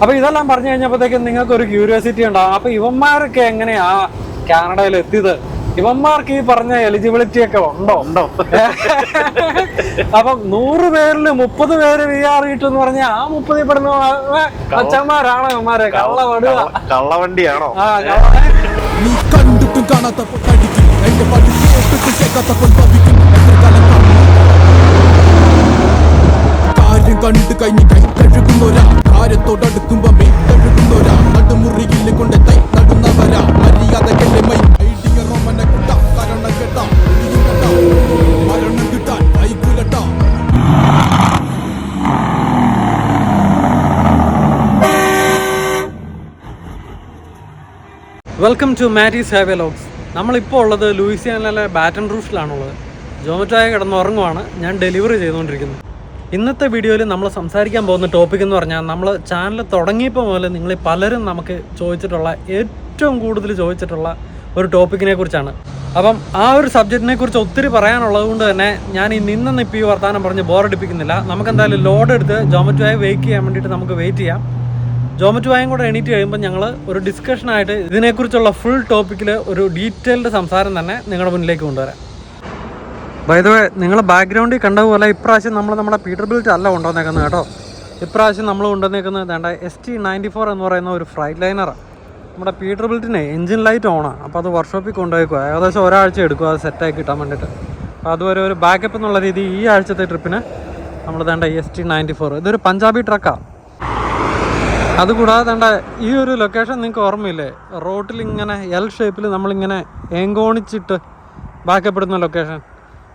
അപ്പൊ ഇതെല്ലാം പറഞ്ഞു കഴിഞ്ഞപ്പോഴത്തേക്കും നിങ്ങൾക്ക് ഒരു ക്യൂരിയോസിറ്റി ഉണ്ടാവും. അപ്പൊ ഇവന്മാരൊക്കെ എങ്ങനെയാ കാനഡയിൽ എത്തിയത്? ഇവന്മാർക്ക് ഈ പറഞ്ഞ എലിജിബിലിറ്റി ഒക്കെ ഉണ്ടോ? അപ്പം 100 പേരിൽ 30 പേര് VR കിട്ടുമെന്ന് പറഞ്ഞാൽ ആ 30 പെടുന്ന അച്ഛന്മാരാണോ ഇവന്മാരെ? കള്ളവണ്ടിയാണോ? നീ കണ്ടിട്ടും കാണാത്തപ്പോൾ കടിക്കും, എന്റെ പാട്ട് കേട്ടിട്ടും കേൾക്കാത്തപ്പോൾ ഭവിക്കും. കാര്യം കണ്ടു കഴിഞ്ഞ് കൈ കഴുകുന്നൊരാ, കാര്യത്തോടടുക്കുമ്പോ മേ കഴുകുന്നൊരാ, നടുമുറിയിൽ കൊണ്ട് തൈ നടുന്നവരാ, മര്യാദകല്ലേ മൈ ഐഡിയ റോമന കിട്ടാം, കരണം കേട്ടാം, മരണം കിട്ടാൻ വൈകുലട്ടാ. Welcome to Matty's highway logs. നമ്മളിപ്പോൾ ഉള്ളത് ലൂയിസിയാനയിലെ ബാറ്റൺ റൂഫിലാണുള്ളത്. ജോമറ്റോയെ കിടന്നുറങ്ങുവാണ്, ഞാൻ ഡെലിവറി ചെയ്തുകൊണ്ടിരിക്കുന്നത്. ഇന്നത്തെ വീഡിയോയിൽ നമ്മൾ സംസാരിക്കാൻ പോകുന്ന ടോപ്പിക് എന്ന് പറഞ്ഞാൽ, നമ്മൾ ചാനൽ തുടങ്ങിയപ്പോൾ മുതൽ നിങ്ങൾ പലരും നമുക്ക് ചോദിച്ചിട്ടുള്ള, ഏറ്റവും കൂടുതൽ ചോദിച്ചിട്ടുള്ള ഒരു ടോപ്പിക്കിനെ കുറിച്ചാണ്. അപ്പം ആ ഒരു സബ്ജക്റ്റിനെ കുറിച്ച് ഒത്തിരി പറയാനുള്ളത് കൊണ്ട് തന്നെ ഞാൻ ഈ നിന്നിപ്പോൾ ഈ വർത്തമാനം പറഞ്ഞ് ബോറടിപ്പിക്കുന്നില്ല. നമുക്കെന്തായാലും ലോഡ് എടുത്ത് ജോമറ്റോയെ വെയിറ്റ് ചെയ്യാൻ വേണ്ടിയിട്ട് നമുക്ക് വെയിറ്റ് ചെയ്യാം. ജോമറ്റോയും കൂടെ എണീറ്റ് കഴിയുമ്പോൾ ഞങ്ങൾ ഒരു ഡിസ്കഷനായിട്ട് ഇതിനെക്കുറിച്ചുള്ള ഫുൾ ടോപ്പിക്കിൽ ഒരു ഡീറ്റെയിൽഡ് സംസാരം തന്നെ നിങ്ങളുടെ മുന്നിലേക്ക് കൊണ്ടുവരാം. ബൈ ദ വേ, നിങ്ങൾ ബാക്ക്ഗ്രൗണ്ടിൽ കണ്ടതുപോലെ ഇപ്രാവശ്യം നമ്മൾ നമ്മുടെ പീറ്റർബിൽറ്റ് അല്ല കൊണ്ടുവന്നേക്കുന്നത് കേട്ടോ. ഇപ്രാവശ്യം നമ്മൾ കൊണ്ടുവന്നേക്കുന്നത് വേണ്ട ST94 എന്ന് പറയുന്ന ഒരു ഫ്രൈറ്റ് ലൈനറാണ്. നമ്മുടെ പീറ്റർബിൽറ്റിനെ എഞ്ചിൻ ലൈറ്റ് ഓണാണ്. അപ്പോൾ അത് വർക്ക്ഷോപ്പിൽ കൊണ്ടുപോയിക്കുക. ഏകദേശം ഒരാഴ്ച എടുക്കും അത് സെറ്റാക്കി കിട്ടാൻ വേണ്ടിയിട്ട്. അപ്പോൾ അതുവരെ ഒരു ബാക്കപ്പ് എന്നുള്ള രീതി ഈ ആഴ്ചത്തെ ട്രിപ്പിന് നമ്മൾ വേണ്ട ST94 ഇതൊരു പഞ്ചാബി ട്രക്കാണ്. അതുകൂടാതെ വേണ്ട ഈ ഒരു ലൊക്കേഷൻ നിങ്ങൾക്ക് ഓർമ്മയില്ലേ? റോട്ടിൽ ഇങ്ങനെ L ഷേപ്പിൽ നമ്മളിങ്ങനെ ഏങ്കോണിച്ചിട്ട് ബാക്കപ്പെടുന്ന ലൊക്കേഷൻ.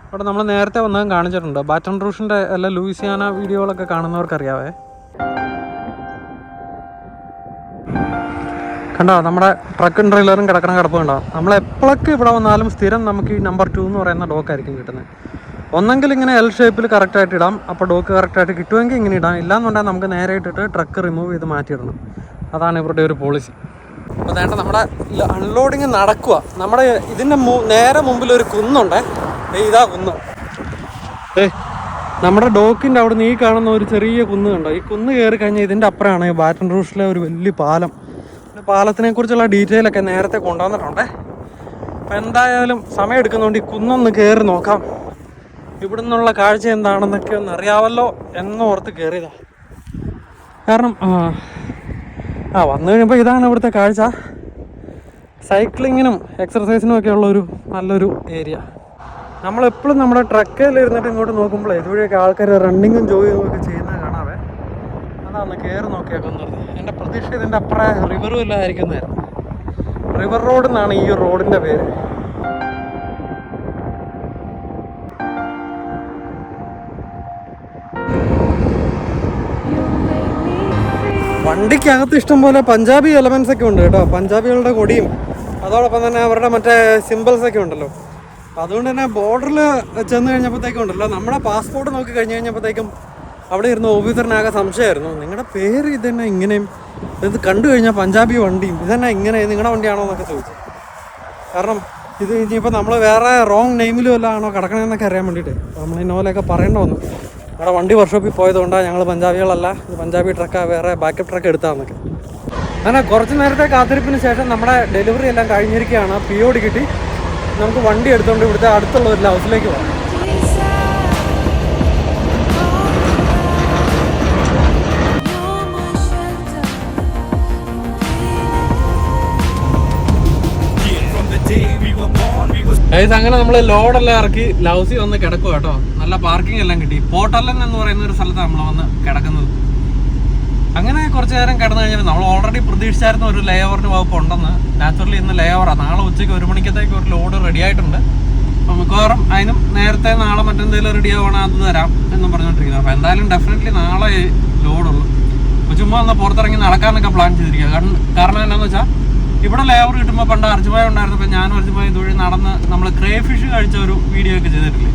അവിടെ നമ്മൾ നേരത്തെ വന്നതും കാണിച്ചിട്ടുണ്ട്. ബാറ്റൺ റൂഷിൻ്റെ എല്ലാ ലൂയിസിയാന വീഡിയോകളൊക്കെ കാണുന്നവർക്കറിയാവേ. കണ്ടോ നമ്മുടെ ട്രക്കും ട്രെയിലറും കിടപ്പ് കണ്ടോ? നമ്മളെപ്പോഴൊക്കെ ഇവിടെ വന്നാലും സ്ഥിരം നമുക്ക് ഈ നമ്പർ 2 എന്ന് പറയുന്ന ഡോക്കായിരിക്കും കിട്ടുന്നത്. ഒന്നെങ്കിൽ ഇങ്ങനെ L ഷേപ്പിൽ കറക്റ്റായിട്ട് ഇടാം, അപ്പോൾ ഡോക്ക് കറക്റ്റായിട്ട് കിട്ടുമെങ്കിൽ ഇങ്ങനെ ഇടാം. ഇല്ലാന്നുണ്ടെങ്കിൽ നമുക്ക് നേരെ ഇട്ടിട്ട് ട്രക്ക് റിമൂവ് ചെയ്ത് മാറ്റിയിടണം. അതാണ് ഇവരുടെ ഒരു പോളിസി. അപ്പോൾ വേണ്ട നമ്മുടെ അൺലോഡിങ് നടക്കുക. നമ്മുടെ ഇതിൻ്റെ നേരെ മുമ്പിൽ ഒരു കുന്നുണ്ടേ, ഇതാ കുന്ന്. നമ്മുടെ ഡോക്കിൻ്റെ അവിടെ നിന്ന് ഈ കാണുന്ന ഒരു ചെറിയ കുന്ന് കണ്ടോ? ഈ കുന്ന് കയറി കഴിഞ്ഞാൽ ഇതിൻ്റെ അപ്പുറമാണ് ബാറ്റൺ റൂഷിലെ ഒരു വലിയ പാലം. പാലത്തിനെ കുറിച്ചുള്ള ഡീറ്റെയിൽ ഒക്കെ നേരത്തെ കൊണ്ടുവന്നിട്ടുണ്ടേ. അപ്പോൾ എന്തായാലും സമയം എടുക്കുന്നതുകൊണ്ട് ഈ കുന്നൊന്ന് കയറി നോക്കാം. ഇവിടെ നിന്നുള്ള കാഴ്ച എന്താണെന്നൊക്കെ ഒന്ന് അറിയാമല്ലോ എന്നോർത്ത് കയറിയതാ. കാരണം വന്നു കഴിയുമ്പോൾ ഇതാണ് ഇവിടുത്തെ കാഴ്ച. സൈക്ലിങ്ങിനും എക്സർസൈസിനും ഒക്കെ ഉള്ളൊരു നല്ലൊരു ഏരിയ. നമ്മളെപ്പോഴും നമ്മുടെ ട്രക്കിൽ ഇരുന്നിട്ട് ഇങ്ങോട്ട് നോക്കുമ്പോഴേ ഇതുവഴിയൊക്കെ ആൾക്കാർ റണ്ണിങ്ങും ജോഗിങ്ങും ഒക്കെ ചെയ്യുന്നത് കാണാവേ. അതാണ് കയറി നോക്കിയേക്കുന്നത്. എൻ്റെ പ്രതീക്ഷ ഇതിൻ്റെ അപ്പുറം റിവറും ഇല്ലായിരിക്കുന്നതായിരുന്നു. റിവർ റോഡ് എന്നാണ് ഈ റോഡിൻ്റെ പേര്. വണ്ടിക്കകത്ത് ഇഷ്ടംപോലെ പഞ്ചാബി എലമെൻറ്റ്സ് ഒക്കെ ഉണ്ട് കേട്ടോ. പഞ്ചാബികളുടെ കൊടിയും അതോടൊപ്പം തന്നെ അവരുടെ മറ്റേ സിമ്പിൾസ് ഒക്കെ ഉണ്ടല്ലോ. അതുകൊണ്ട് തന്നെ ബോർഡറിൽ ചെന്ന് കഴിഞ്ഞപ്പോഴത്തേക്കും ഉണ്ടല്ലോ, നമ്മുടെ പാസ്പോർട്ട് നോക്കി കഴിഞ്ഞ് കഴിഞ്ഞപ്പോഴത്തേക്കും അവിടെ ഇരുന്ന ഓഫീസറിനാകെ സംശയമായിരുന്നു. നിങ്ങളുടെ പേര് ഇതന്നെ ഇങ്ങനെയും, ഇത് കണ്ടു കഴിഞ്ഞാൽ പഞ്ചാബി വണ്ടിയും ഇതന്നെ ഇങ്ങനെ നിങ്ങളുടെ വണ്ടിയാണോ എന്നൊക്കെ ചോദിച്ചു. കാരണം ഇത് ഇനിയിപ്പോൾ നമ്മൾ വേറെ റോങ് നെയിമിലും എല്ലാം ആണോ കിടക്കണമെന്നൊക്കെ അറിയാൻ വേണ്ടിയിട്ട് നമ്മൾ ഇന്നോലൊക്കെ പറയേണ്ട വന്നു. നമ്മുടെ വണ്ടി വർക്ക്ഷോപ്പിൽ പോയതുകൊണ്ടാണ് ഞങ്ങൾ പഞ്ചാബികളല്ല, ഇത് പഞ്ചാബി ട്രക്കാണ്, വേറെ ബാക്കപ്പ് ട്രക്ക് എടുത്താന്നൊക്കെ. അങ്ങനെ കുറച്ച് നേരത്തെ കാത്തിരിപ്പിന് ശേഷം നമ്മുടെ ഡെലിവറി എല്ലാം കഴിഞ്ഞിരിക്കുകയാണ്. POD കിട്ടി. നമുക്ക് വണ്ടി എടുത്തുകൊണ്ട് ഇവിടുത്തെ അടുത്തുള്ള ഒരു ഹൗസിലേക്ക് പോകാം. അങ്ങനെ നമ്മൾ ലോഡെല്ലാം ഇറക്കി ലൗസി വന്ന് കിടക്കുക കേട്ടോ. നല്ല പാർക്കിംഗ് എല്ലാം കിട്ടി. പോർട്ടല്ലൻ എന്ന് പറയുന്ന ഒരു സ്ഥലത്താണ് നമ്മൾ വന്ന് കിടക്കുന്നത്. അങ്ങനെ കുറച്ച് നേരം കിടന്നു കഴിഞ്ഞാൽ നമ്മൾ ഓൾറെഡി പ്രതീക്ഷിച്ചായിരുന്ന ഒരു ലേ ഓവറിന് വകുപ്പ് ഉണ്ടെന്ന്. നാച്ചുറലി ഇന്ന് ലേ ഓവറാണ്. നാളെ ഉച്ചയ്ക്ക് 1 മണിക്കത്തേക്ക് ഒരു ലോഡ് റെഡി ആയിട്ടുണ്ട്. അപ്പോൾ മിക്കവാറും അതിനും നേരത്തെ നാളെ മറ്റെന്തെങ്കിലും റെഡി ആവുകയാണെങ്കിൽ അത് തരാം എന്നും പറഞ്ഞുകൊണ്ടിരിക്കുന്നത്. അപ്പോൾ എന്തായാലും ഡെഫിനറ്റ്ലി നാളെ ലോഡുള്ളൂ. അപ്പോൾ ചുമ്മാ ഒന്ന് പുറത്തിറങ്ങി നടക്കാനൊക്കെ പ്ലാൻ ചെയ്തിരിക്കുക. കാരണം എന്താണെന്ന് വെച്ചാൽ ഇവിടെ ലേ ഓവർ കിട്ടുമ്പോൾ പണ്ട് അർജുമായി ഉണ്ടായിരുന്നപ്പോൾ ഞാനും അർജുമായി ഇതുവഴി നടന്ന് നമ്മൾ ക്രേ ഫിഷ് കഴിച്ച ഒരു വീഡിയോ ഒക്കെ ചെയ്തിട്ടില്ലേ.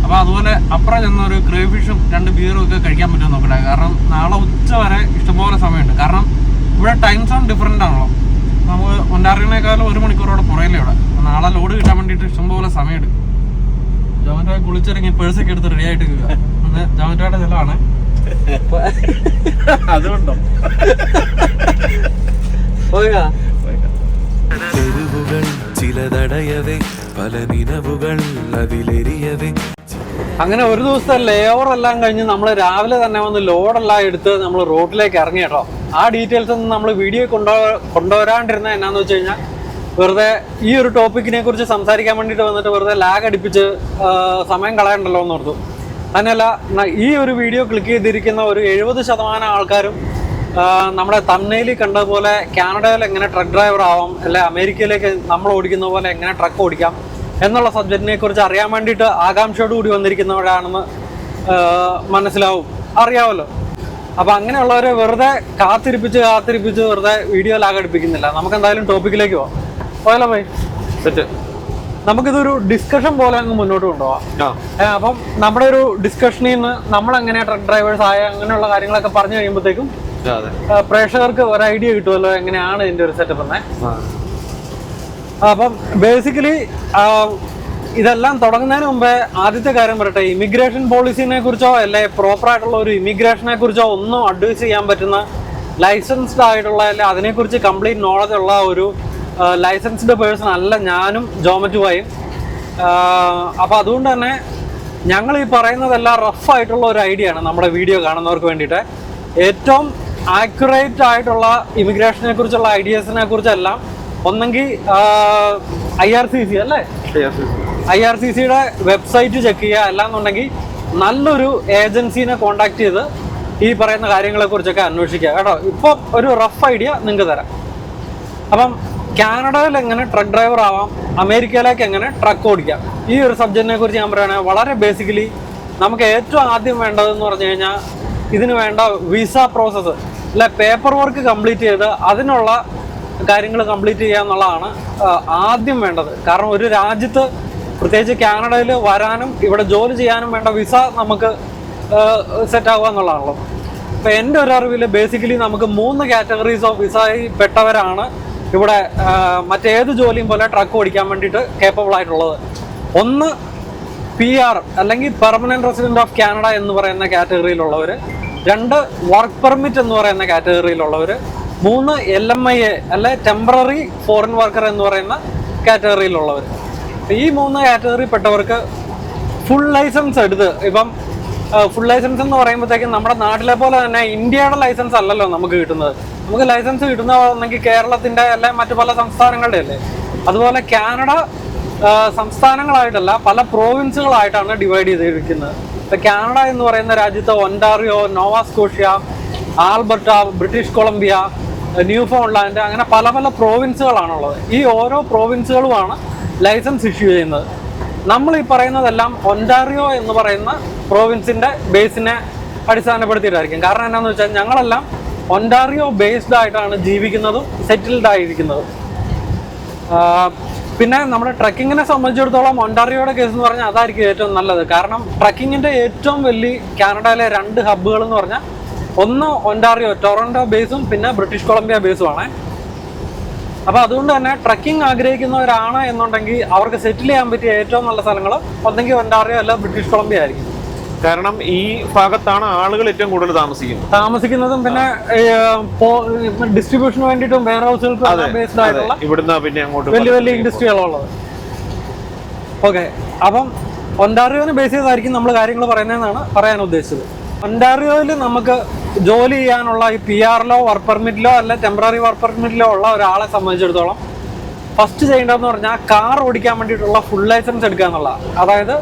അപ്പോൾ അതുപോലെ അപ്പുറം ചെന്നൊരു ക്രേ ഫിഷും 2 ബിയറും ഒക്കെ കഴിക്കാൻ പറ്റുമെന്ന് നോക്കട്ടെ. കാരണം നാളെ ഉച്ച വരെ ഇഷ്ടംപോലെ സമയമുണ്ട്. കാരണം ഇവിടെ ടൈം സോൺ ഡിഫറൻ്റ് ആണല്ലോ. നമുക്ക് ഒണ്ടാറിനേക്കാളും 1 മണിക്കൂറോടെ പുറയില്ലേ ഇവിടെ. അപ്പോൾ നാളെ ലോഡ് കിട്ടാൻ വേണ്ടിയിട്ട് ഇഷ്ടംപോലെ സമയമുണ്ട്. ജോമറ്റോ കുളിച്ചിറങ്ങി പേഴ്സൊക്കെ എടുത്ത് റെഡി ആയിട്ട് ജോമറ്റോയുടെ ചിലവാണ്. അതുകൊണ്ടോ? പോയാ തെരുവുകൾ ചിലതടയവേ പല നിലവുകൾ അതിലെരിയവേ. അങ്ങനെ ഒരു ദിവസത്തെ ലേ ഓവർ എല്ലാം കഴിഞ്ഞ് നമ്മൾ രാവിലെ തന്നെ വന്ന് ലോഡെല്ലാം എടുത്ത് നമ്മൾ റോഡിലേക്ക് ഇറങ്ങി കേട്ടോ. ആ ഡീറ്റെയിൽസ് ഒന്നും നമ്മൾ വീഡിയോ കൊണ്ടുവരാണ്ടിരുന്ന എന്നാന്ന് വെച്ച് കഴിഞ്ഞാൽ വെറുതെ ഈ ഒരു ടോപ്പിക്കിനെ കുറിച്ച് സംസാരിക്കാൻ വേണ്ടിയിട്ട് വന്നിട്ട് വെറുതെ ലാഗ് അടിപ്പിച്ച് സമയം കളയണ്ടല്ലോ എന്ന് ഓർത്തു. അതിനല്ല, ഈ ഒരു വീഡിയോ ക്ലിക്ക് ചെയ്തിരിക്കുന്ന ഒരു 70% ആൾക്കാരും നമ്മുടെ തമ്നയിലിൽ കണ്ടതുപോലെ കാനഡയിൽ എങ്ങനെ ട്രക്ക് ഡ്രൈവർ ആവാം, അല്ലെ അമേരിക്കയിലേക്ക് നമ്മൾ ഓടിക്കുന്ന പോലെ എങ്ങനെ ട്രക്ക് ഓടിക്കാം എന്നുള്ള സബ്ജക്റ്റിനെ കുറിച്ച് അറിയാൻ വേണ്ടിയിട്ട് ആകാംക്ഷയോട് കൂടി വന്നിരിക്കുന്നവരാണെന്ന് മനസ്സിലാവും, അറിയാമല്ലോ. അപ്പം അങ്ങനെയുള്ളവരെ വെറുതെ കാത്തിരിപ്പിച്ച് വെറുതെ വീഡിയോ ലാഗടിപ്പിക്കുന്നില്ല. നമുക്ക് എന്തായാലും ടോപ്പിക്കിലേക്ക് പോയാലോ പോയി സെറ്റ്. നമുക്കിതൊരു ഡിസ്കഷൻ പോലെ അങ്ങ് മുന്നോട്ട് കൊണ്ടുപോകാം. അപ്പം നമ്മുടെ ഒരു ഡിസ്കഷനിൽ നിന്ന് നമ്മളെങ്ങനെ ട്രക്ക് ഡ്രൈവേഴ്സ് ആയ അങ്ങനെയുള്ള കാര്യങ്ങളൊക്കെ പറഞ്ഞു കഴിയുമ്പോഴത്തേക്കും പ്രേക്ഷകർക്ക് ഒരു ഐഡിയ കിട്ടുമല്ലോ എങ്ങനെയാണ് ഇതിന്റെ ഒരു സെറ്റപ്പ് എന്നേ. അപ്പം ബേസിക്കലി ഇതെല്ലാം തുടങ്ങുന്നതിന് മുമ്പേ ആദ്യത്തെ കാര്യം പറയട്ടെ, ഇമിഗ്രേഷൻ പോളിസിനെ കുറിച്ചോ അല്ലെ പ്രോപ്പർ ആയിട്ടുള്ള ഒരു ഇമിഗ്രേഷനെ കുറിച്ചോ ഒന്നും അഡ്വൈസ് ചെയ്യാൻ പറ്റുന്ന ലൈസൻസ്ഡ് ആയിട്ടുള്ള അല്ലെ അതിനെക്കുറിച്ച് കംപ്ലീറ്റ് നോളജ് ഉള്ള ഒരു ലൈസൻസ്ഡ് പേഴ്സൺ അല്ല ഞാനും ജോമറ്റുവായും. അപ്പം അതുകൊണ്ട് തന്നെ ഞങ്ങൾ ഈ പറയുന്നതെല്ലാം റഫ് ആയിട്ടുള്ള ഒരു ഐഡിയ ആണ് നമ്മുടെ വീഡിയോ കാണുന്നവർക്ക് വേണ്ടിയിട്ട്. ഏറ്റവും ആക്യുറേറ്റ് ആയിട്ടുള്ള ഇമിഗ്രേഷനെ കുറിച്ചുള്ള ഐഡിയാസിനെ കുറിച്ചെല്ലാം ഒന്നെങ്കിൽ IRCC അല്ലേ, IRCCയുടെ വെബ്സൈറ്റ് ചെക്ക് ചെയ്യുക, അല്ലാന്നുണ്ടെങ്കിൽ നല്ലൊരു ഏജൻസീനെ കോണ്ടാക്ട് ചെയ്ത് ഈ പറയുന്ന കാര്യങ്ങളെ കുറിച്ചൊക്കെ അന്വേഷിക്കുക കേട്ടോ. ഇപ്പോൾ ഒരു റഫ് ഐഡിയ നിങ്ങൾക്ക് തരാം. അപ്പം കാനഡയിൽ എങ്ങനെ ട്രക്ക് ഡ്രൈവർ ആവാം, അമേരിക്കയിലേക്ക് എങ്ങനെ ട്രക്ക് ഓടിക്കാം, ഈ ഒരു സബ്ജക്റ്റിനെ കുറിച്ച് ഞാൻ പറയുകയാണെങ്കിൽ വളരെ ബേസിക്കലി നമുക്ക് ഏറ്റവും ആദ്യം വേണ്ടതെന്ന് പറഞ്ഞു കഴിഞ്ഞാൽ ഇതിന് വേണ്ട വിസ പ്രോസസ്സ് അല്ലെ, പേപ്പർ വർക്ക് കംപ്ലീറ്റ് ചെയ്ത് അതിനുള്ള കാര്യങ്ങൾ കംപ്ലീറ്റ് ചെയ്യുക എന്നുള്ളതാണ് ആദ്യം വേണ്ടത്. കാരണം ഒരു രാജ്യത്ത് പ്രത്യേകിച്ച് കാനഡയിൽ വരാനും ഇവിടെ ജോലി ചെയ്യാനും വേണ്ട വിസ നമുക്ക് സെറ്റ് ആവുക എന്നുള്ളതാണല്ലോ. അപ്പോൾ എൻ്റെ ഒരു അറിവിൽ ബേസിക്കലി നമുക്ക് 3 കാറ്റഗറീസ് ഓഫ് വിസയിൽ പെട്ടവരാണ് ഇവിടെ മറ്റേത് ജോലിയും പോലെ ട്രക്ക് ഓടിക്കാൻ വേണ്ടിയിട്ട് കേപ്പബിൾ ആയിട്ടുള്ളത്. ഒന്ന് PR അല്ലെങ്കിൽ പെർമനന്റ് റെസിഡന്റ് ഓഫ് കാനഡ എന്ന് പറയുന്ന കാറ്റഗറിയിലുള്ളവർ, 2 വർക്ക് പെർമിറ്റ് എന്ന് പറയുന്ന കാറ്റഗറിയിലുള്ളവർ, 3 LMIA അല്ലെ ടെമ്പററി ഫോറിൻ വർക്കർ എന്ന് പറയുന്ന കാറ്റഗറിയിലുള്ളവർ. ഈ 3 കാറ്റഗറി പെട്ടവർക്ക് ഫുൾ ലൈസൻസ് എടുത്ത്, ഇപ്പം ഫുൾ ലൈസൻസ് എന്ന് പറയുമ്പോഴത്തേക്കും നമ്മുടെ നാട്ടിലെ പോലെ തന്നെ ഇന്ത്യയുടെ ലൈസൻസ് അല്ലല്ലോ നമുക്ക് കിട്ടുന്നത്. നമുക്ക് ലൈസൻസ് കിട്ടുന്നതെങ്കിൽ കേരളത്തിൻ്റെ അല്ലെ മറ്റു പല സംസ്ഥാനങ്ങളുടെ അല്ലേ. അതുപോലെ കാനഡ സംസ്ഥാനങ്ങളായിട്ടല്ല പല പ്രോവിൻസുകളായിട്ടാണ് ഡിവൈഡ് ചെയ്തിരിക്കുന്നത്. ഇപ്പം കാനഡ എന്ന് പറയുന്ന രാജ്യത്ത് Ontario, Nova Scotia, Alberta, British Columbia, Newfoundland അങ്ങനെ പല പല പ്രോവിൻസുകളാണുള്ളത്. ഈ ഓരോ പ്രോവിൻസുകളുമാണ് ലൈസൻസ് ഇഷ്യൂ ചെയ്യുന്നത്. നമ്മൾ ഈ പറയുന്നതെല്ലാം ഒൻറ്റാറിയോ എന്ന് പറയുന്ന പ്രോവിൻസിൻ്റെ ബേസിനെ അടിസ്ഥാനപ്പെടുത്തിയിട്ടായിരിക്കും. കാരണം എന്താണെന്ന് വെച്ചാൽ ഞങ്ങളെല്ലാം ഒൻറ്റാറിയോ ബേസ്ഡ് ആയിട്ടാണ് ജീവിക്കുന്നതും സെറ്റിൽഡ് ആയിരിക്കുന്നതും. പിന്നെ നമ്മുടെ ട്രക്കിങ്ങിനെ സംബന്ധിച്ചിടത്തോളം ഒൻറ്റാറിയോയുടെ കേസ് എന്ന് പറഞ്ഞാൽ അതായിരിക്കും ഏറ്റവും നല്ലത്. കാരണം ട്രക്കിങ്ങിൻ്റെ ഏറ്റവും വലിയ കാനഡയിലെ 2 ഹബ്ബുകൾ എന്ന് പറഞ്ഞാൽ ഒന്ന് ഒൻറ്റാറിയോ ടൊറന്റോ ബേസും പിന്നെ ബ്രിട്ടീഷ് കൊളംബിയ ബേസുമാണ്. അപ്പോൾ അതുകൊണ്ട് തന്നെ ട്രക്കിംഗ് ആഗ്രഹിക്കുന്നവരാണ് എന്നുണ്ടെങ്കിൽ അവർക്ക് സെറ്റിൽ ചെയ്യാൻ പറ്റിയ ഏറ്റവും നല്ല സ്ഥലങ്ങൾ ഒന്നെങ്കിൽ ഒൻറ്റാറിയോ അല്ല ബ്രിട്ടീഷ് കൊളംബിയ ആയിരിക്കും. കാരണം ഈ ഭാഗത്താണ് ആളുകൾ ഏറ്റവും കൂടുതൽ താമസിക്കുന്നതും പിന്നെ ഡിസ്ട്രിബ്യൂഷന് വേണ്ടിയിട്ടും വെയർ ഹൗസുകൾക്ക് ബേസ്ഡ് ആയിട്ടുള്ള ഇവിടുന്ന് പിന്നെ അങ്ങോട്ട് വലിയ വലിയ ഇൻഡസ്ട്രികളുള്ളത്. ഓക്കെ, അപ്പം ഒൻറ്റാറിയോനെ ബേസ് ചെയ്തായിരിക്കും നമ്മൾ കാര്യങ്ങൾ പറയുന്നതെന്നാണ് പറയാൻ ഉദ്ദേശിച്ചത്. ഒൻറ്റാറിയോയിൽ നമുക്ക് ജോലി ചെയ്യാനുള്ള ഈ PR-ലോ വർക്ക് പെർമിറ്റിലോ അല്ല ടെമ്പററി വർക്ക് പെർമിറ്റിലോ ഉള്ള ഒരാളെ സംബന്ധിച്ചിടത്തോളം ഫസ്റ്റ് ചെയ്യേണ്ടതെന്ന് പറഞ്ഞാൽ കാർ ഓടിക്കാൻ വേണ്ടിയിട്ടുള്ള ഫുൾ ലൈസൻസ് എടുക്കുക എന്നുള്ളതാണ്. അതായത്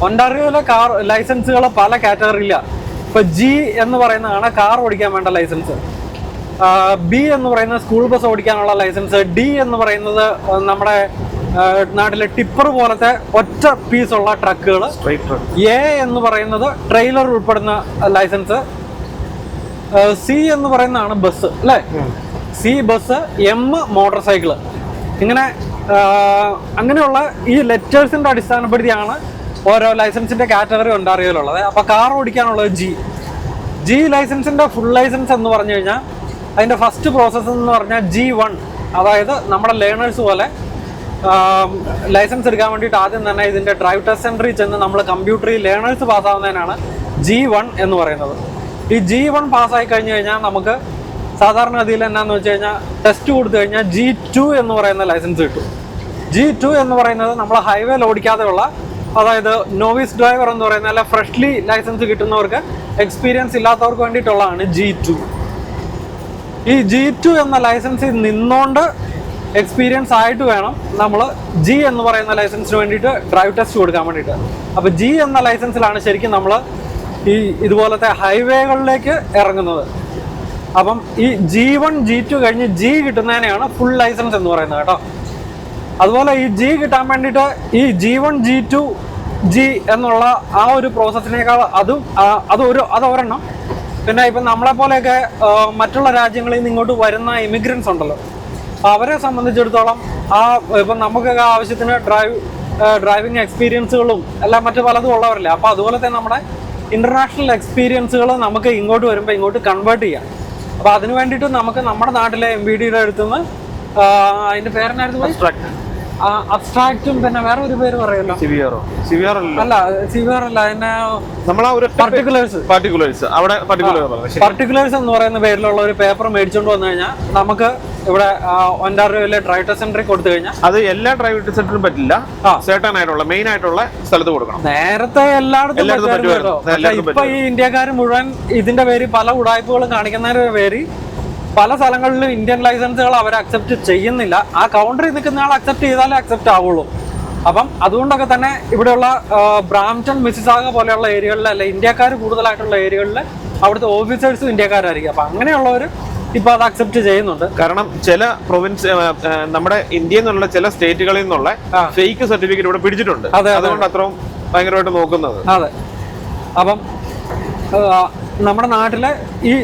ഒൻറ്റാറിയോയിലെ കാർ ലൈസൻസുകൾ പല കാറ്റഗറിയിലാണ്. ഇപ്പോൾ G എന്ന് പറയുന്നതാണ് കാർ ഓടിക്കാൻ വേണ്ട ലൈസൻസ്, B എന്ന് പറയുന്നത് സ്കൂൾ ബസ് ഓടിക്കാനുള്ള ലൈസൻസ്, D എന്ന് പറയുന്നത് നമ്മുടെ നാട്ടിലെ ടിപ്പർ പോലത്തെ ഒറ്റ പീസുള്ള ട്രക്കുകൾ, A എന്ന് പറയുന്നത് ട്രെയിലർ ഉൾപ്പെടുന്ന ലൈസൻസ്, C എന്ന് പറയുന്നതാണ് ബസ് അല്ലേ, C bus, M motor cycle. ഇങ്ങനെ അങ്ങനെയുള്ള ഈ ലെറ്റേഴ്സിൻ്റെ അടിസ്ഥാനപ്പെടുത്തിയാണ് ഓരോ ലൈസൻസിൻ്റെ കാറ്റഗറി ഒൻറ്റാറിയോയിലുള്ളത്. അപ്പോൾ കാർ ഓടിക്കാനുള്ളത് G ലൈസൻസിൻ്റെ ഫുൾ ലൈസൻസ് എന്ന് പറഞ്ഞു കഴിഞ്ഞാൽ അതിൻ്റെ ഫസ്റ്റ് പ്രോസസ്സ് എന്ന് പറഞ്ഞാൽ G1. അതായത് നമ്മുടെ ലേണേഴ്സ് പോലെ ലൈസൻസ് എടുക്കാൻ വേണ്ടിയിട്ട് ആദ്യം തന്നെ ഇതിൻ്റെ ഡ്രൈവ് ടെസ്റ്റ് സെൻറ്ററിൽ ചെന്ന് നമ്മൾ കമ്പ്യൂട്ടറിൽ ലേണേഴ്സ് പാസ്സാവുന്നതിനാണ് G1 എന്ന് പറയുന്നത്. ഈ G1 പാസ്സായി കഴിഞ്ഞ് കഴിഞ്ഞാൽ നമുക്ക് സാധാരണഗതിയിൽ എന്നാന്ന് വെച്ച് കഴിഞ്ഞാൽ ടെസ്റ്റ് കൊടുത്തു കഴിഞ്ഞാൽ G2 എന്ന് പറയുന്ന ലൈസൻസ് കിട്ടും. G2 എന്ന് പറയുന്നത് നമ്മൾ ഹൈവേയിൽ ഓടിക്കാതെയുള്ള, അതായത് നോവിസ് ഡ്രൈവർ എന്ന് പറയുന്ന അല്ല ഫ്രഷ്ലി ലൈസൻസ് കിട്ടുന്നവർക്ക്, എക്സ്പീരിയൻസ് ഇല്ലാത്തവർക്ക് വേണ്ടിയിട്ടുള്ളതാണ് G2. ഈ G2 എന്ന ലൈസൻസിൽ നിന്നുകൊണ്ട് എക്സ്പീരിയൻസ് ആയിട്ട് വേണം നമ്മൾ G എന്ന് പറയുന്ന ലൈസൻസിന് വേണ്ടിയിട്ട് ഡ്രൈവ് ടെസ്റ്റ് കൊടുക്കാൻ വേണ്ടിയിട്ട്. അപ്പോൾ G എന്ന ലൈസൻസിലാണ് ശരിക്കും നമ്മൾ ഈ ഇതുപോലത്തെ ഹൈവേകളിലേക്ക് ഇറങ്ങുന്നത്. അപ്പം ഈ G1 G2 കഴിഞ്ഞ് G കിട്ടുന്നതിനെയാണ് ഫുൾ ലൈസൻസ് എന്ന് പറയുന്നത് കേട്ടോ. അതുപോലെ ഈ G കിട്ടാൻ വേണ്ടിയിട്ട് ഈ G1 G2 G എന്നുള്ള ആ ഒരു പ്രോസസ്സിനേക്കാൾ അതൊരെണ്ണം. പിന്നെ ഇപ്പം നമ്മളെപ്പോലെയൊക്കെ മറ്റുള്ള രാജ്യങ്ങളിൽ നിന്ന് ഇങ്ങോട്ട് വരുന്ന ഇമിഗ്രൻസ് ഉണ്ടല്ലോ, അവരെ സംബന്ധിച്ചിടത്തോളം ഇപ്പം നമുക്കൊക്കെ ആവശ്യത്തിന് ഡ്രൈവിംഗ് എക്സ്പീരിയൻസുകളും എല്ലാം മറ്റു പലതും ഉള്ളവരല്ലേ. അപ്പോൾ അതുപോലെ തന്നെ നമ്മുടെ ഇൻ്റർനാഷണൽ എക്സ്പീരിയൻസുകൾ നമുക്ക് ഇങ്ങോട്ട് വരുമ്പോൾ ഇങ്ങോട്ട് കൺവേർട്ട് ചെയ്യാം. അപ്പോൾ അതിന് വേണ്ടിയിട്ട് നമുക്ക് നമ്മുടെ നാട്ടിലെ MBDയുടെ അടുത്തുനിന്ന് അതിൻ്റെ പേരെന്നായിരുന്നു, അബ്സ്ട്രാക്റ്റും പിന്നെ വേറെ ഒരു പേര് പറയുമല്ലോ, അല്ല സിവിയർ അല്ല, അതിന്റെ പർട്ടിക്കുലേഴ്സ് എന്ന് പറയുന്ന പേരിലുള്ള ഒരു പേപ്പർ മേടിച്ചുകൊണ്ട് വന്നു കഴിഞ്ഞാൽ നമുക്ക് ഇവിടെ ഒൻറ്റാറിയോയിലെ ഡ്രൈവ് ടെസ്റ്റ് സെന്ററിൽ കൊടുത്തു കഴിഞ്ഞാൽ, അത് എല്ലാ ഡ്രൈവ് ടെസ്റ്റ് സെന്ററിലും പറ്റില്ല, സർട്ടൻ ആയിട്ടുള്ള മെയിൻ ആയിട്ടുള്ള സ്ഥലത്ത് കൊടുക്കണം. നേരത്തെ എല്ലായിടത്തും ഇപ്പൊ ഈ ഇന്ത്യക്കാർ മുഴുവൻ ഇതിന്റെ പേര് പല ഉടായ്പകളും കാണിക്കുന്നതിന്റെ പേര് പല സ്ഥലങ്ങളിലും ഇന്ത്യൻ ലൈസൻസുകൾ അവർ അക്സെപ്റ്റ് ചെയ്യുന്നില്ല. ആ കൗണ്ടറിൽ നിൽക്കുന്ന ആൾ അക്സെപ്റ്റ് ചെയ്താലേ അക്സെപ്റ്റ് ആവുള്ളൂ. അപ്പം അതുകൊണ്ടൊക്കെ തന്നെ ഇവിടെയുള്ള ബ്രാംപ്ടൺ, മിസിസാഗ പോലെയുള്ള ഏരിയകളിൽ, അല്ല ഇന്ത്യക്കാർ കൂടുതലായിട്ടുള്ള ഏരിയകളിൽ അവിടുത്തെ ഓഫീസേഴ്സും ഇന്ത്യക്കാരായിരിക്കും. അപ്പം അങ്ങനെയുള്ളവർ ഇപ്പൊ അത് അക്സെപ്റ്റ് ചെയ്യുന്നുണ്ട്. കാരണം ചില പ്രൊവിൻസ്, നമ്മുടെ ഇന്ത്യയിൽ നിന്നുള്ള ചില സ്റ്റേറ്റുകളിൽ നിന്നുള്ള ഫേക്ക് സർട്ടിഫിക്കറ്റ് ഇവിടെ പിടിച്ചിട്ടുണ്ട്. അതുകൊണ്ട് അത്രയും ഭയങ്കരമായിട്ട് നോക്കുന്നത്. അതെ. അപ്പം നമ്മുടെ നാട്ടിലെ ഈ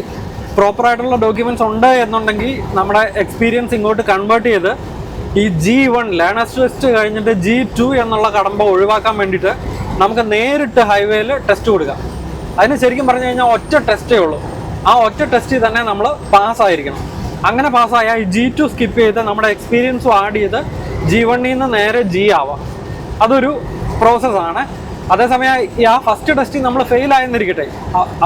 പ്രോപ്പറായിട്ടുള്ള ഡോക്യുമെന്റ്സ് ഉണ്ട് എന്നുണ്ടെങ്കിൽ നമ്മുടെ എക്സ്പീരിയൻസ് ഇങ്ങോട്ട് കൺവേർട്ട് ചെയ്ത് ഈ G1 ലേണേഴ്സ് ടെസ്റ്റ് കഴിഞ്ഞിട്ട് G2 എന്നുള്ള കടമ്പ ഒഴിവാക്കാൻ വേണ്ടിയിട്ട് നമുക്ക് നേരിട്ട് ഹൈവേയിൽ ടെസ്റ്റ് കൊടുക്കാം. അതിന് ശരിക്കും പറഞ്ഞു കഴിഞ്ഞാൽ ഒറ്റ ടെസ്റ്റേ ഉള്ളൂ. ആ ഒറ്റ ടെസ്റ്റിൽ തന്നെ നമ്മൾ പാസ്സായിരിക്കണം. അങ്ങനെ പാസ്സായാൽ ഈ G2 സ്കിപ്പ് ചെയ്ത് നമ്മുടെ എക്സ്പീരിയൻസും ആഡ് ചെയ്ത് G1 നിന്ന് നേരെ G ആവാം. അതൊരു പ്രോസസ്സാണ്. അതേസമയം ഈ ഫസ്റ്റ് ടെസ്റ്റിൽ നമ്മൾ ഫെയിൽ ആയെന്നിരിക്കട്ടെ,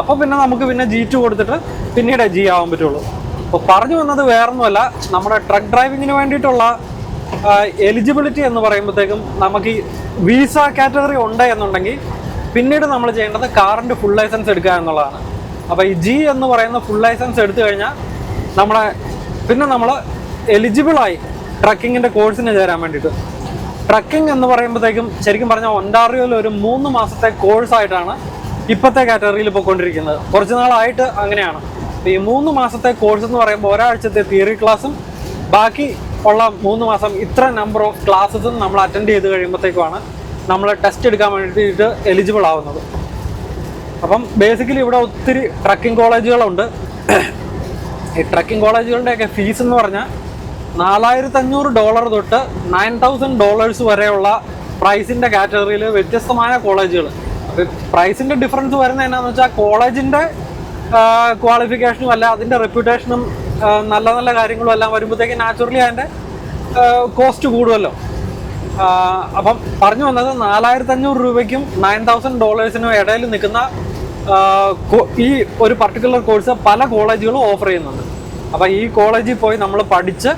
അപ്പോൾ പിന്നെ നമുക്ക് പിന്നെ G2 കൊടുത്തിട്ട് പിന്നീട് G ആവാൻ പറ്റുള്ളൂ. അപ്പോൾ പറഞ്ഞു വന്നത് വേറൊന്നുമല്ല, നമ്മുടെ ട്രക്ക് ഡ്രൈവിങ്ങിന് വേണ്ടിയിട്ടുള്ള എലിജിബിലിറ്റി എന്ന് പറയുമ്പോഴത്തേക്കും നമുക്ക് ഈ വിസ കാറ്റഗറി ഉണ്ട് എന്നുണ്ടെങ്കിൽ പിന്നീട് നമ്മൾ ചെയ്യേണ്ടത് കാറിൻ്റെ ഫുൾ ലൈസൻസ് എടുക്കുക എന്നുള്ളതാണ്. അപ്പോൾ ഈ G എന്ന് പറയുന്ന ഫുൾ ലൈസൻസ് എടുത്തു കഴിഞ്ഞാൽ പിന്നെ നമ്മൾ എലിജിബിളായി ട്രക്കിങ്ങിൻ്റെ കോഴ്സിന് ചേരാൻ വേണ്ടിയിട്ട്. ട്രക്കിംഗ് എന്ന് പറയുമ്പോഴത്തേക്കും ശരിക്കും പറഞ്ഞാൽ ഒൻറ്റാറിയോയിൽ ഒരു 3 മാസത്തെ കോഴ്സായിട്ടാണ് ഇപ്പോഴത്തെ കാറ്റഗറിയിൽ പോയിക്കൊണ്ടിരിക്കുന്നത്. കുറച്ച് നാളായിട്ട് അങ്ങനെയാണ്. ഈ 3 മാസത്തെ കോഴ്സ് എന്ന് പറയുമ്പോൾ ഒരാഴ്ചത്തെ തിയറി ക്ലാസ്സും ബാക്കി ഉള്ള 3 മാസം ഇത്ര നമ്പർ ഓഫ് ക്ലാസ്സസും നമ്മൾ അറ്റൻഡ് ചെയ്ത് കഴിയുമ്പോഴത്തേക്കുമാണ് നമ്മൾ ടെസ്റ്റ് എടുക്കാൻ വേണ്ടിയിട്ട് എലിജിബിൾ ആവുന്നത്. അപ്പം ബേസിക്കലി ഇവിടെ ഒത്തിരി ട്രക്കിംഗ് കോളേജുകളുണ്ട്. ഈ ട്രക്കിംഗ് കോളേജുകളുടെയൊക്കെ ഫീസ് എന്ന് പറഞ്ഞാൽ $4,500 തൊട്ട് $9,000 വരെയുള്ള പ്രൈസിൻ്റെ കാറ്റഗറിയിൽ വ്യത്യസ്തമായ കോളേജുകൾ. പ്രൈസിൻ്റെ ഡിഫറൻസ് വരുന്നത് എന്നാന്ന് വെച്ചാൽ കോളേജിൻ്റെ ക്വാളിഫിക്കേഷനും അല്ല, അതിൻ്റെ റെപ്യൂട്ടേഷനും നല്ല നല്ല കാര്യങ്ങളും എല്ലാം വരുമ്പോഴത്തേക്ക് നാച്ചുറലി അതിൻ്റെ കോസ്റ്റ് കൂടുമല്ലോ. അപ്പം പറഞ്ഞു വന്നത് $4,500 $9,000 ഇടയിൽ നിൽക്കുന്ന ഈ ഒരു പർട്ടിക്കുലർ കോഴ്സ് പല കോളേജുകളും ഓഫർ ചെയ്യുന്നുണ്ട്. അപ്പോൾ ഈ കോളേജിൽ പോയി നമ്മൾ പഠിച്ച്,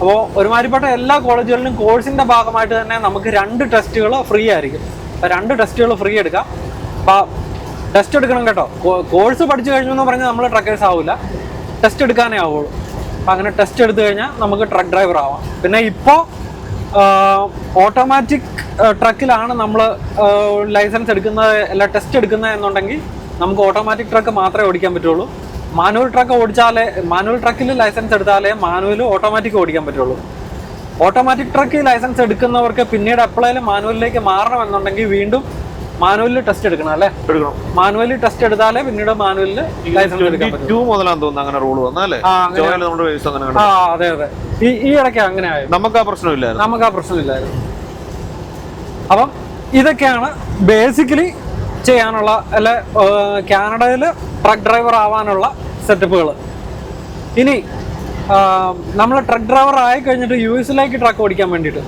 അപ്പോൾ ഒരുമാതിരിപ്പെട്ട എല്ലാ കോളേജുകളിലും കോഴ്സിൻ്റെ ഭാഗമായിട്ട് തന്നെ നമുക്ക് 2 ടെസ്റ്റുകൾ ഫ്രീ ആയിരിക്കും. അപ്പോൾ 2 ടെസ്റ്റുകൾ ഫ്രീ എടുക്കാം. അപ്പോൾ ടെസ്റ്റ് എടുക്കണം കേട്ടോ. കോഴ്സ് പഠിച്ചു കഴിഞ്ഞു എന്ന് പറഞ്ഞാൽ നമ്മൾ ട്രക്കേഴ്സ് ആവില്ല, ടെസ്റ്റ് എടുക്കാനേ ആവുള്ളൂ. അപ്പോൾ അങ്ങനെ ടെസ്റ്റ് എടുത്തു കഴിഞ്ഞാൽ നമുക്ക് ട്രക്ക് ഡ്രൈവർ ആവാം. പിന്നെ ഇപ്പോൾ ഓട്ടോമാറ്റിക് ട്രക്കിലാണ് നമ്മൾ ലൈസൻസ് എടുക്കുന്നത്, അല്ല ടെസ്റ്റ് എടുക്കുന്നത് എന്നുണ്ടെങ്കിൽ നമുക്ക് ഓട്ടോമാറ്റിക് ട്രക്ക് മാത്രമേ ഓടിക്കാൻ പറ്റുള്ളൂ. മാനുവൽ ട്രക്കിൽ ലൈസൻസ് എടുത്താലേ മാനുവലും ഓട്ടോമാറ്റിക് ഓടിക്കാൻ പറ്റുള്ളൂ. ഓട്ടോമാറ്റിക് ട്രക്കിൽ ലൈസൻസ് എടുക്കുന്നവർക്ക് പിന്നീട് എപ്പോഴേലും മാനുവലിലേക്ക് മാറണമെന്നുണ്ടെങ്കിൽ വീണ്ടും മാനുവലിൽ ടെസ്റ്റ് എടുക്കണം അല്ലേ? എടുക്കണം. മാനുവലിൽ ടെസ്റ്റ് എടുത്താലേ പിന്നീട് മാനുവലിൽ ലൈസൻസ് എടുക്കാൻ പറ്റും. അങ്ങനെ റൂൾ വന്നാലേ. അതെ അതെ, ഈ ഇടയ്ക്ക് അങ്ങനെ ആയി. നമുക്ക് ആ പ്രശ്നമില്ലായിരുന്നു. അപ്പം ഇതൊക്കെയാണ് ബേസിക്കലി ചെയ്യാനുള്ള, അല്ലെ കാനഡയിൽ ട്രക്ക് ഡ്രൈവർ ആവാനുള്ള സെറ്റപ്പുകൾ. ഇനി നമ്മൾ ട്രക്ക് ഡ്രൈവർ ആയി കഴിഞ്ഞിട്ട് US ട്രക്ക് ഓടിക്കാൻ വേണ്ടിയിട്ട്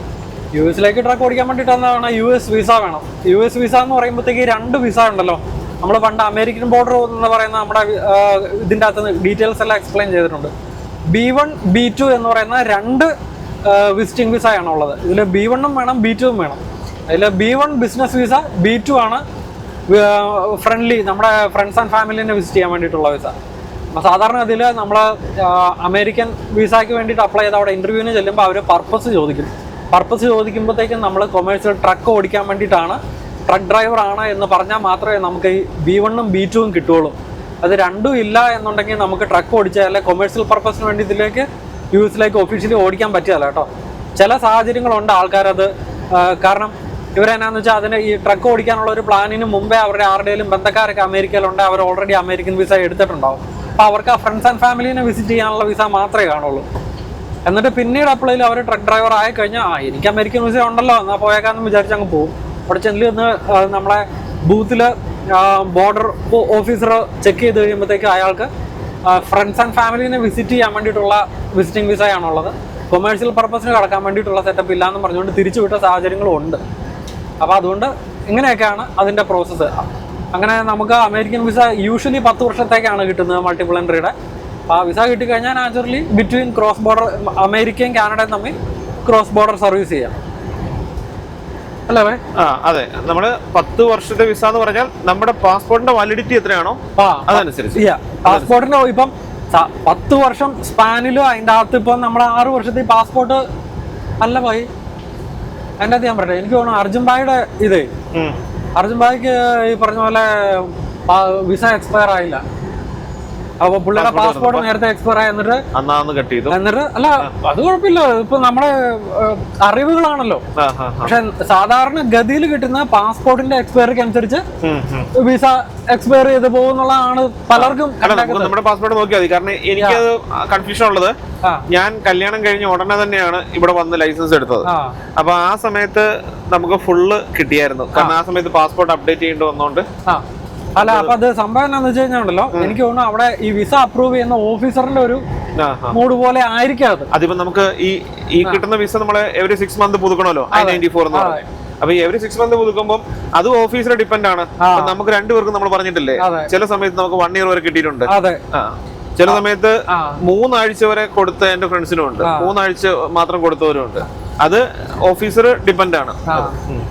എന്താണ് US വിസ വേണം. US വിസ എന്ന് പറയുമ്പോഴത്തേക്ക് 2 വിസ ഉണ്ടല്ലോ. നമ്മൾ പണ്ട് അമേരിക്കൻ ബോർഡർ എന്ന് പറയുന്ന നമ്മുടെ ഇതിൻ്റെ അകത്ത് ഡീറ്റെയിൽസ് എല്ലാം എക്സ്പ്ലെയിൻ ചെയ്തിട്ടുണ്ട്. B1 B2 എന്ന് പറയുന്ന 2 വിസിറ്റിംഗ് വിസ ആണുള്ളത്. ഇതിൽ B1 വേണം B2 വേണം. അതിൽ B1 ബിസിനസ് വിസ, B2 ആണ് ഫ്രണ്ട്ലി നമ്മുടെ ഫ്രണ്ട്സ് ആൻഡ് ഫാമിലിനെ വിസിറ്റ് ചെയ്യാൻ വേണ്ടിയിട്ടുള്ള വിസ. സാധാരണ ഇതിൽ നമ്മൾ അമേരിക്കൻ വിസയ്ക്ക് വേണ്ടിയിട്ട് അപ്ലൈ ചെയ്ത് അവിടെ ഇൻ്റർവ്യൂവിന് ചെല്ലുമ്പോൾ അവർ പർപ്പസ് ചോദിക്കും. പർപ്പസ് ചോദിക്കുമ്പോഴത്തേക്കും നമ്മൾ കൊമേഴ്സ്യൽ ട്രക്ക് ഓടിക്കാൻ വേണ്ടിയിട്ടാണ്, ട്രക്ക് ഡ്രൈവർ ആണ് എന്ന് പറഞ്ഞാൽ മാത്രമേ നമുക്ക് ഈ B1 B2 കിട്ടുള്ളൂ. അത് രണ്ടും ഇല്ല എന്നുണ്ടെങ്കിൽ നമുക്ക് ട്രക്ക് ഓടിച്ചാൽ അല്ലെ കൊമേഴ്സ്യൽ പർപ്പസിന് വേണ്ടി ഇതിലേക്ക് US ഒഫീഷ്യലി ഓടിക്കാൻ പറ്റിയല്ല കേട്ടോ. ചില സാഹചര്യങ്ങളുണ്ട് ആൾക്കാരത് കാരണം ഇവരെന്നാന്ന് വെച്ചാൽ അതിന് ഈ ട്രക്ക് ഓടിക്കാനുള്ള ഒരു പ്ലാനിന് മുമ്പേ അവരുടെ ആരുടെയും ബന്ധക്കാരൊക്കെ അമേരിക്കയിലുണ്ട്, അവർ ഓൾറെഡി അമേരിക്കൻ വിസ എടുത്തിട്ടുണ്ടാവും. അപ്പോൾ അവർക്ക് ആ ഫ്രണ്ട്സ് ആൻഡ് ഫാമിലിനെ വിസിറ്റ് ചെയ്യാനുള്ള വിസ മാത്രമേ കാണുള്ളൂ. എന്നിട്ട് പിന്നീട് അപ്ലൈയിൽ അവർ ട്രക്ക് ഡ്രൈവർ ആയി കഴിഞ്ഞാൽ എനിക്ക് അമേരിക്കൻ വിസ ഉണ്ടല്ലോ എന്നാൽ പോയേക്കാന്ന് വിചാരിച്ച് അങ്ങ് പോകും. അവിടെ ചെന്ന് നമ്മളെ ബൂത്തിൽ ബോർഡർ ഓഫീസർ ചെക്ക് ചെയ്ത് കഴിയുമ്പോഴത്തേക്ക് അയാൾക്ക് ഫ്രണ്ട്സ് ആൻഡ് ഫാമിലിനെ വിസിറ്റ് ചെയ്യാൻ വേണ്ടിയിട്ടുള്ള വിസിറ്റിംഗ് വിസയാണുള്ളത്, കൊമേഴ്സ്യൽ പർപ്പസിന് കടക്കാൻ വേണ്ടിയിട്ടുള്ള സെറ്റപ്പ് ഇല്ലയെന്ന് പറഞ്ഞുകൊണ്ട് തിരിച്ചു വിട്ട സാഹചര്യങ്ങളും ഉണ്ട്. അപ്പോൾ അതുകൊണ്ട് ഇങ്ങനെയൊക്കെയാണ് അതിൻ്റെ പ്രോസസ്സ്. അങ്ങനെ നമുക്ക് അമേരിക്കൻ വിസ യൂഷ്വലി 10 വർഷത്തേക്കാണ് കിട്ടുന്നത് മൾട്ടിപ്പിൾ എൻട്രിയുടെ. അപ്പോൾ ആ വിസ കിട്ടിക്കഴിഞ്ഞാൽ നാച്ചുറലി ബിറ്റ്വീൻ ക്രോസ് ബോർഡർ അമേരിക്കയും കാനഡയും തമ്മിൽ ക്രോസ് ബോർഡർ സർവീസ് ചെയ്യാം അല്ലേ? അതെ, നമ്മള് 10 വർഷത്തെ വിസ എന്ന് പറഞ്ഞാൽ നമ്മുടെ പാസ്പോർട്ടിന്റെ വാലിഡിറ്റി എത്രയാണോ അതനുസരിച്ച്. പാസ്പോർട്ടിന്റെ ഇപ്പം 10 വർഷം സ്പാനിലും അതിൻ്റെ അകത്ത് ഇപ്പം നമ്മുടെ 6 വർഷത്തെ പാസ്പോർട്ട് അല്ല പോയി അതിൻ്റെ അകത്ത് ഞാൻ പറയട്ടെ. എനിക്ക് തോന്നുന്നു അർജുൻ ഭായിയുടെ അർജുൻ ഭായിക്ക് ഈ പറഞ്ഞ പോലെ വിസ എക്സ്പയർ ആയില്ല. അപ്പൊ പുള്ളിയുടെ പാസ്പോർട്ട് നേരത്തെ എക്സ്പയർ ആയി എന്നിട്ട് അല്ല അത് കുഴപ്പമില്ല, ഇപ്പൊ നമ്മുടെ അറിവുകളാണല്ലോ. പക്ഷെ സാധാരണ ഗതിയിൽ കിട്ടുന്ന പാസ്പോർട്ടിന്റെ എക്സ്പയറിക്ക് അനുസരിച്ച് വിസ എക്സ്പയർ ചെയ്ത് പോകുന്നുള്ളതാണ് പലർക്കും. നമ്മുടെ പാസ്പോർട്ട് നോക്കിയാൽ മതി. കാരണം എനിക്കത് കൺഫ്യൂഷൻ ഉള്ളത്, ഞാൻ കല്യാണം കഴിഞ്ഞ ഉടനെ തന്നെയാണ് ഇവിടെ വന്ന് ലൈസൻസ് എടുത്തത്. അപ്പൊ ആ സമയത്ത് നമുക്ക് ഫുള്ള് കിട്ടിയായിരുന്നു. കാരണം ആ സമയത്ത് പാസ്പോർട്ട് അപ്ഡേറ്റ് ചെയ്യേണ്ടി വന്നോണ്ട്. അല്ല അപ്പൊ അത് സംഭവം എന്താന്ന് വെച്ച് കഴിഞ്ഞാണല്ലോ, എനിക്ക് തോന്നുന്നു അവിടെ ഈ വിസ അപ്രൂവ് ചെയ്യുന്ന ഓഫീസറിന്റെ ഒരു മൂഡ് പോലെ ആയിരിക്കും. അതിപ്പോ നമുക്ക് ഈ കിട്ടുന്ന വിസ നമ്മള് എവറി 6 മന്ത് പുതുക്കണമല്ലോ, I-94 എന്ന് പറയുന്നത്. അപ്പൊ എവറി 6 മന്ത് പുതുക്കുമ്പോൾ അത് ഓഫീസറെ ഡിപ്പെൻഡ് ആണ്. നമുക്ക് 2 പേർക്കും നമ്മൾ പറഞ്ഞിട്ടില്ലേ, ചില സമയത്ത് നമുക്ക് 1 ഇയർ വരെ കിട്ടിയിട്ടുണ്ട്. ചില സമയത്ത് 3 ആഴ്ച വരെ കൊടുത്ത എന്റെ ഫ്രണ്ട്സിനും ഉണ്ട്, 3 ആഴ്ച മാത്രം കൊടുത്തവരും ഉണ്ട്. അത് ഓഫീസർ ഡിപ്പെൻഡ് ആണ്.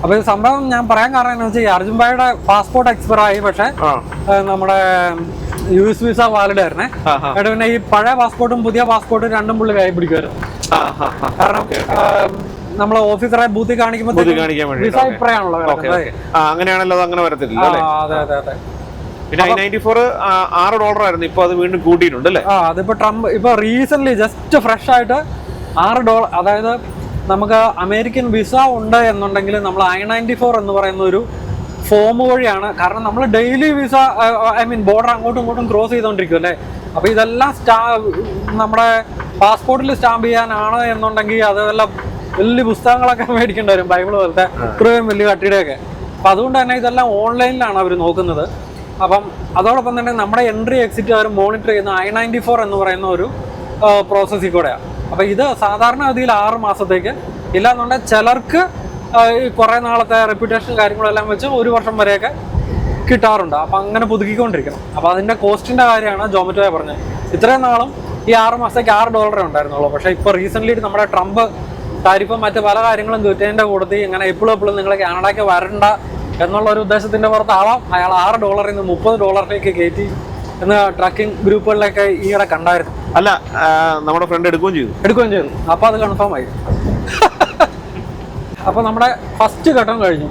അപ്പൊ സംഭവം ഞാൻ പറയാൻ കാരണം എന്താ വെച്ചാൽ അർജുൻ ഭായിയുടെ പാസ്പോർട്ട് എക്സ്പയർ ആയി, പക്ഷെ നമ്മുടെ US വിസ വാലിഡ് ആയിരുന്നേ. പിന്നെ ഈ പഴയ പാസ്പോർട്ടും പുതിയ പാസ്പോർട്ടും രണ്ടും പുള്ളി കൈ പിടിക്കുമായിരുന്നു. കാരണം നമ്മളെ ഓഫീസറെ ബൂത്തിൽ കാണിക്കുമ്പോൾ വിസ ഇപ്പഴാണല്ലോ. അങ്ങനെയാണല്ലോ, അത് അങ്ങനെ വരത്തില്ല. അതെ അതെ അതെ. പിന്നെ I-94 $6 ആയിരുന്നു, ഇപ്പൊ അത് വീണ്ടും കൂട്ടിയിട്ടുണ്ട് അല്ലേ? അതിപ്പോ ട്രംപ് ഇപ്പൊ റീസെന്റ് ജസ്റ്റ് ഫ്രഷ് ആയിട്ട് $6, അതായത് നമുക്ക് അമേരിക്കൻ വിസ ഉണ്ട് എന്നുണ്ടെങ്കിൽ നമ്മൾ I-94 എന്ന് പറയുന്ന ഒരു ഫോം വഴിയാണ്. കാരണം നമ്മൾ ഡെയിലി വിസ ബോർഡർ അങ്ങോട്ടും ഇങ്ങോട്ടും ക്രോസ് ചെയ്തോണ്ടിരിക്കും അല്ലേ. അപ്പൊ ഇതെല്ലാം നമ്മുടെ പാസ്പോർട്ടിൽ സ്റ്റാമ്പ് ചെയ്യാനാണ് എന്നുണ്ടെങ്കിൽ അതെല്ലാം വലിയ പുസ്തകങ്ങളൊക്കെ മേടിക്കേണ്ടി വരും, ബൈബിൾ പോലത്തെ ഇത്രയും വലിയ കട്ടിയുടെയൊക്കെ. അപ്പൊ അതുകൊണ്ട് തന്നെ ഇതെല്ലാം ഓൺലൈനിലാണ് അവർ നോക്കുന്നത്. അപ്പം അതോടൊപ്പം തന്നെ നമ്മുടെ എൻട്രി എക്സിറ്റ് അവർ മോണിറ്റർ ചെയ്യുന്ന I-94 എന്ന് പറയുന്ന ഒരു പ്രോസസ്സിൽ കൂടെയാണ്. അപ്പം ഇത് സാധാരണ ഗതിയിൽ 6 മാസത്തേക്ക്, ഇല്ലാന്നുണ്ടെങ്കിൽ ചിലർക്ക് കുറേ നാളത്തെ റെപ്യൂട്ടേഷൻ കാര്യങ്ങളെല്ലാം വെച്ച് 1 വർഷം വരെയൊക്കെ കിട്ടാറുണ്ട്. അപ്പം അങ്ങനെ പുതുക്കിക്കൊണ്ടിരിക്കണം. അപ്പം അതിൻ്റെ കോസ്റ്റിൻ്റെ കാര്യമാണ് ജോമറ്റോയെ പറഞ്ഞത്. ഇത്രയും നാളും ഈ 6 മാസത്തേക്ക് $6 ഉണ്ടായിരുന്നുള്ളൂ. പക്ഷേ ഇപ്പോൾ റീസെൻ്റ്ലി നമ്മുടെ ട്രംപ് താരിഫും മറ്റ് പല കാര്യങ്ങളും കിട്ടിയതിൻ്റെ കൂട്ടത്തിൽ ഇങ്ങനെ എപ്പോഴും നിങ്ങൾ കാനഡയ്ക്ക് വരണ്ട എന്നുള്ള ഒരു ഉദ്ദേശത്തിൻ്റെ പുറത്താവാം അയാൾ $6 നിന്ന് $30 കയറ്റി എന്ന് ട്രക്കിംഗ് ഗ്രൂപ്പുകളിലൊക്കെ ഈയിടെ കണ്ടായിരുന്നു. അല്ല, നമ്മുടെ ഫ്രണ്ട് എടുക്കുകയും ചെയ്തു. അപ്പൊ അത് കൺഫേം ആയി. അപ്പൊ നമ്മുടെ ഫസ്റ്റ് ഘട്ടം കഴിഞ്ഞു.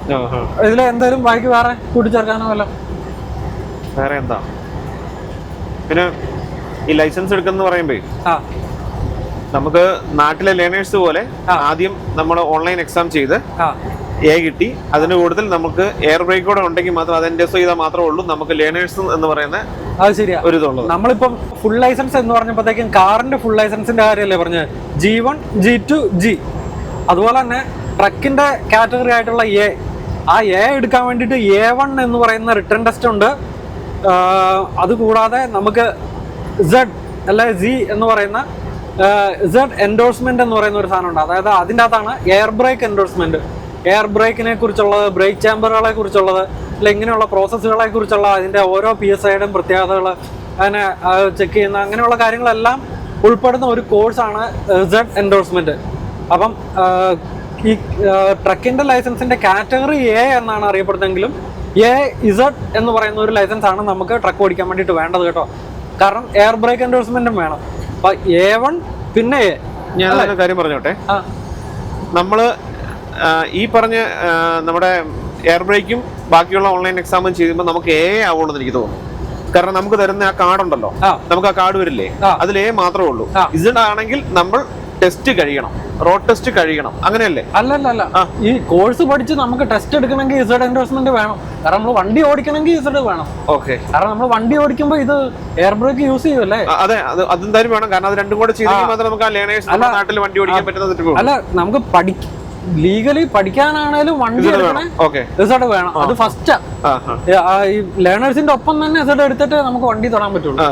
ഇതിൽ എന്തായാലും ബാക്കി വേറെ കൂട്ടിച്ചേർക്കാനോ വല്ലോ? വേറെ എന്താ, പിന്നെ ഈ ലൈസൻസ് എടുക്കുന്ന പറയുമ്പോ നമുക്ക് നാട്ടിലെ ലേണേഴ്സ് പോലെ ആദ്യം നമ്മൾ ഓൺലൈൻ എക്സാം ചെയ്ത് കിട്ടി. അതിന് കൂടുതൽ നമുക്ക് എയർ ബ്രേക്ക് കൂടെ ഉണ്ടെങ്കിൽ മാത്രം അത് എൻഡോസ് ചെയ്താൽ മാത്രമേ ഉള്ളൂ നമുക്ക് ലേണേഴ്സ് എന്ന് പറയുന്ന അത് ശരിയാ ഒരു ഇതുള്ളത്. നമ്മളിപ്പം ഫുൾ ലൈസൻസ് എന്ന് പറഞ്ഞപ്പോഴത്തേക്കും കാറിന്റെ ഫുൾ ലൈസൻസിന്റെ കാര്യമല്ലേ പറഞ്ഞത്, G1 G2 G. അതുപോലെ തന്നെ ട്രക്കിന്റെ കാറ്റഗറി ആയിട്ടുള്ള ആ എടുക്കാൻ വേണ്ടിയിട്ട് A1 എന്ന് പറയുന്ന റിട്ടേൺ ടെസ്റ്റ് ഉണ്ട്. അതുകൂടാതെ നമുക്ക് Z അല്ലെ Z എന്ന് പറയുന്ന Z എൻഡോഴ്സ്മെന്റ് എന്ന് പറയുന്ന ഒരു സാധനം ഉണ്ട്. അതായത് അതിൻ്റെ അകത്താണ് എയർ ബ്രേക്ക് എൻഡോഴ്സ്മെന്റ്, എയർ ബ്രേക്കിനെ കുറിച്ചുള്ളത്, ബ്രേക്ക് ചാമ്പറുകളെ കുറിച്ചുള്ളത്, അല്ല ഇങ്ങനെയുള്ള പ്രോസസ്സുകളെ കുറിച്ചുള്ള അതിൻ്റെ ഓരോ PSIയുടെയും പ്രത്യേകതകൾ അതിനെ ചെക്ക് ചെയ്യുന്ന അങ്ങനെയുള്ള കാര്യങ്ങളെല്ലാം ഉൾപ്പെടുന്ന ഒരു കോഴ്സാണ് Z എൻഡോഴ്സ്മെന്റ്. അപ്പം ഈ ട്രക്കിന്റെ ലൈസൻസിന്റെ കാറ്റഗറി A എന്നാണ് അറിയപ്പെടുന്നതെങ്കിലും AZ എന്ന് പറയുന്ന ഒരു ലൈസൻസ് ആണ് നമുക്ക് ട്രക്ക് ഓടിക്കാൻ വേണ്ടിയിട്ട് വേണ്ടത് കേട്ടോ. കാരണം എയർ ബ്രേക്ക് എൻഡോഴ്സ്മെന്റും വേണം. അപ്പൊ A1 പിന്നെ A. ഞാൻ കാര്യം പറഞ്ഞോട്ടെ, നമ്മള് ഈ പറഞ്ഞ നമ്മുടെ എയർ ബ്രേക്കും ബാക്കിയുള്ള ഓൺലൈൻ എക്സാമും ചെയ്യുമ്പോൾ നമുക്ക് A ആവുള്ളൂ എനിക്ക് തോന്നുന്നു. കാരണം നമുക്ക് തരുന്ന ആ കാർഡ് ഉണ്ടല്ലോ, നമുക്ക് ആ കാർഡ് വരില്ലേ, അതിൽ A മാത്രമേ ഉള്ളൂ. Z ആണെങ്കിൽ നമ്മൾ ടെസ്റ്റ് കഴിയണം, റോഡ് ടെസ്റ്റ് കഴിയണം, അങ്ങനെയല്ലേ? അല്ല, ഈ കോഴ്സ് പഠിച്ച് നമുക്ക് ടെസ്റ്റ് എടുക്കണമെങ്കിൽ Z എൻഡോഴ്സ്മെന്റ് വേണം. കാരണം നമ്മൾ വണ്ടി ഓടിക്കണമെങ്കിൽ Z വേണം. ഓക്കെ. കാരണം നമ്മൾ വണ്ടി ഓടിക്കുമ്പോൾ ഇത് എയർ ബ്രേക്ക് യൂസ് ചെയ്യുമല്ലേ? അതെ, അതെന്തായാലും വേണം. കാരണം അത് രണ്ടും കൂടെ ചെയ്തെങ്കിൽ മാത്രമേ നമുക്ക് ആ ലേണേഴ്സ് നാട്ടിൽ വണ്ടി ഓടിക്കാൻ പറ്റുന്നത്. അല്ല, നമുക്ക് ലീഗലി പഠിക്കാനാണേലും വണ്ടി റിസൾട്ട് വേണം. അത് ഫസ്റ്റ് ഈ ലേണേഴ്സിന്റെ ഒപ്പം തന്നെ റിസൾട്ട് എടുത്തിട്ട് നമുക്ക് വണ്ടി തൊടാൻ പറ്റുള്ളൂ.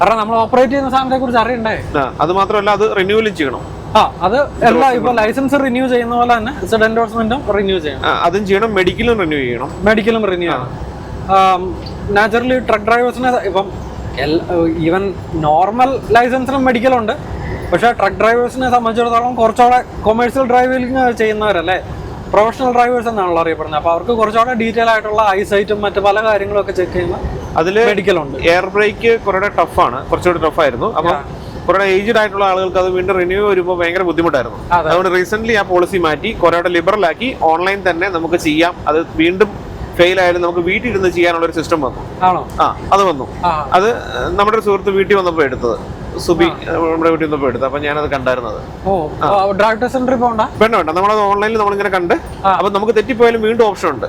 കാരണം നമ്മൾ ഓപ്പറേറ്റ് ചെയ്യുന്ന സാധനത്തെ കുറിച്ച് അറിയണ്ടേ. അത് മാത്രമല്ല, അത് റിന്യൂവലും ചെയ്യണം. അത് എല്ലാം ഇപ്പൊ ലൈസൻസ് റിന്യൂ ചെയ്യുന്ന പോലെ തന്നെ റിസൾട്ട് എൻഡോഴ്സ്മെന്റും റിന്യൂ ചെയ്യണം. അതും ചെയ്യണം, മെഡിക്കലും റിന്യൂ ചെയ്യണം. മെഡിക്കലും റിന്യൂ ചെയ്യണം. നാച്ചുറലി ട്രക്ക് ഡ്രൈവേഴ്സിന് ഇപ്പം ഈവൻ നോർമൽ ലൈസൻസിനും മെഡിക്കലുണ്ട്. പക്ഷെ ട്രക്ക് ഡ്രൈവേഴ്സിനെ സംബന്ധിച്ചിടത്തോളം കുറച്ചുകൂടെ കൊമേഴ്സ്യൽ ഡ്രൈവിംഗ് ചെയ്യുന്നവരല്ലേ, പ്രൊഫഷണൽ ഡ്രൈവേഴ്സ് എന്നാണല്ലോ അറിയപ്പെടുന്നത്. അപ്പൊ അവർക്ക് കുറച്ചുകൂടെ ഡീറ്റെയിൽ ആയിട്ടുള്ള ഐസൈറ്റും മറ്റു പല കാര്യങ്ങളും ഒക്കെ ചെക്ക് ചെയ്യുന്ന അതിൽ മെഡിക്കലുണ്ട്. എയർ ബ്രേക്ക് കുറേ ടഫാണ്, കുറച്ചുകൂടി ടഫായിരുന്നു. അപ്പൊ കുറെ ഏജ്ഡ് ആയിട്ടുള്ള ആളുകൾക്ക് അത് വീണ്ടും റിന്യൂ വരുമ്പോൾ ഭയങ്കര ബുദ്ധിമുട്ടായിരുന്നു. അതുകൊണ്ട് റീസെന്റ് ആ പോളിസി മാറ്റി കുറേ ലിബറൽ ആക്കി ഓൺലൈൻ തന്നെ നമുക്ക് ചെയ്യാം. അത് വീണ്ടും ഫെയിൽ ആയാലും നമുക്ക് വീട്ടിൽ ഇരുന്ന് ചെയ്യാനുള്ള ഒരു സിസ്റ്റം വന്നു. അത് വന്നു. അത് നമ്മുടെ ഒരു സുഹൃത്ത് വീട്ടിൽ വന്നപ്പോൾ എടുത്തത്, സുബി നമ്മുടെ വീട്ടിൽ വന്നപ്പോൾ എടുത്തത്. അപ്പൊ ഞാനത് കണ്ടായിരുന്നത്. വേണ്ട, നമ്മളത് ഓൺലൈനിൽ നമ്മളിങ്ങനെ കണ്ട്, അപ്പൊ നമുക്ക് തെറ്റിപ്പോയാലും വീണ്ടും ഓപ്ഷൻ ഉണ്ട്.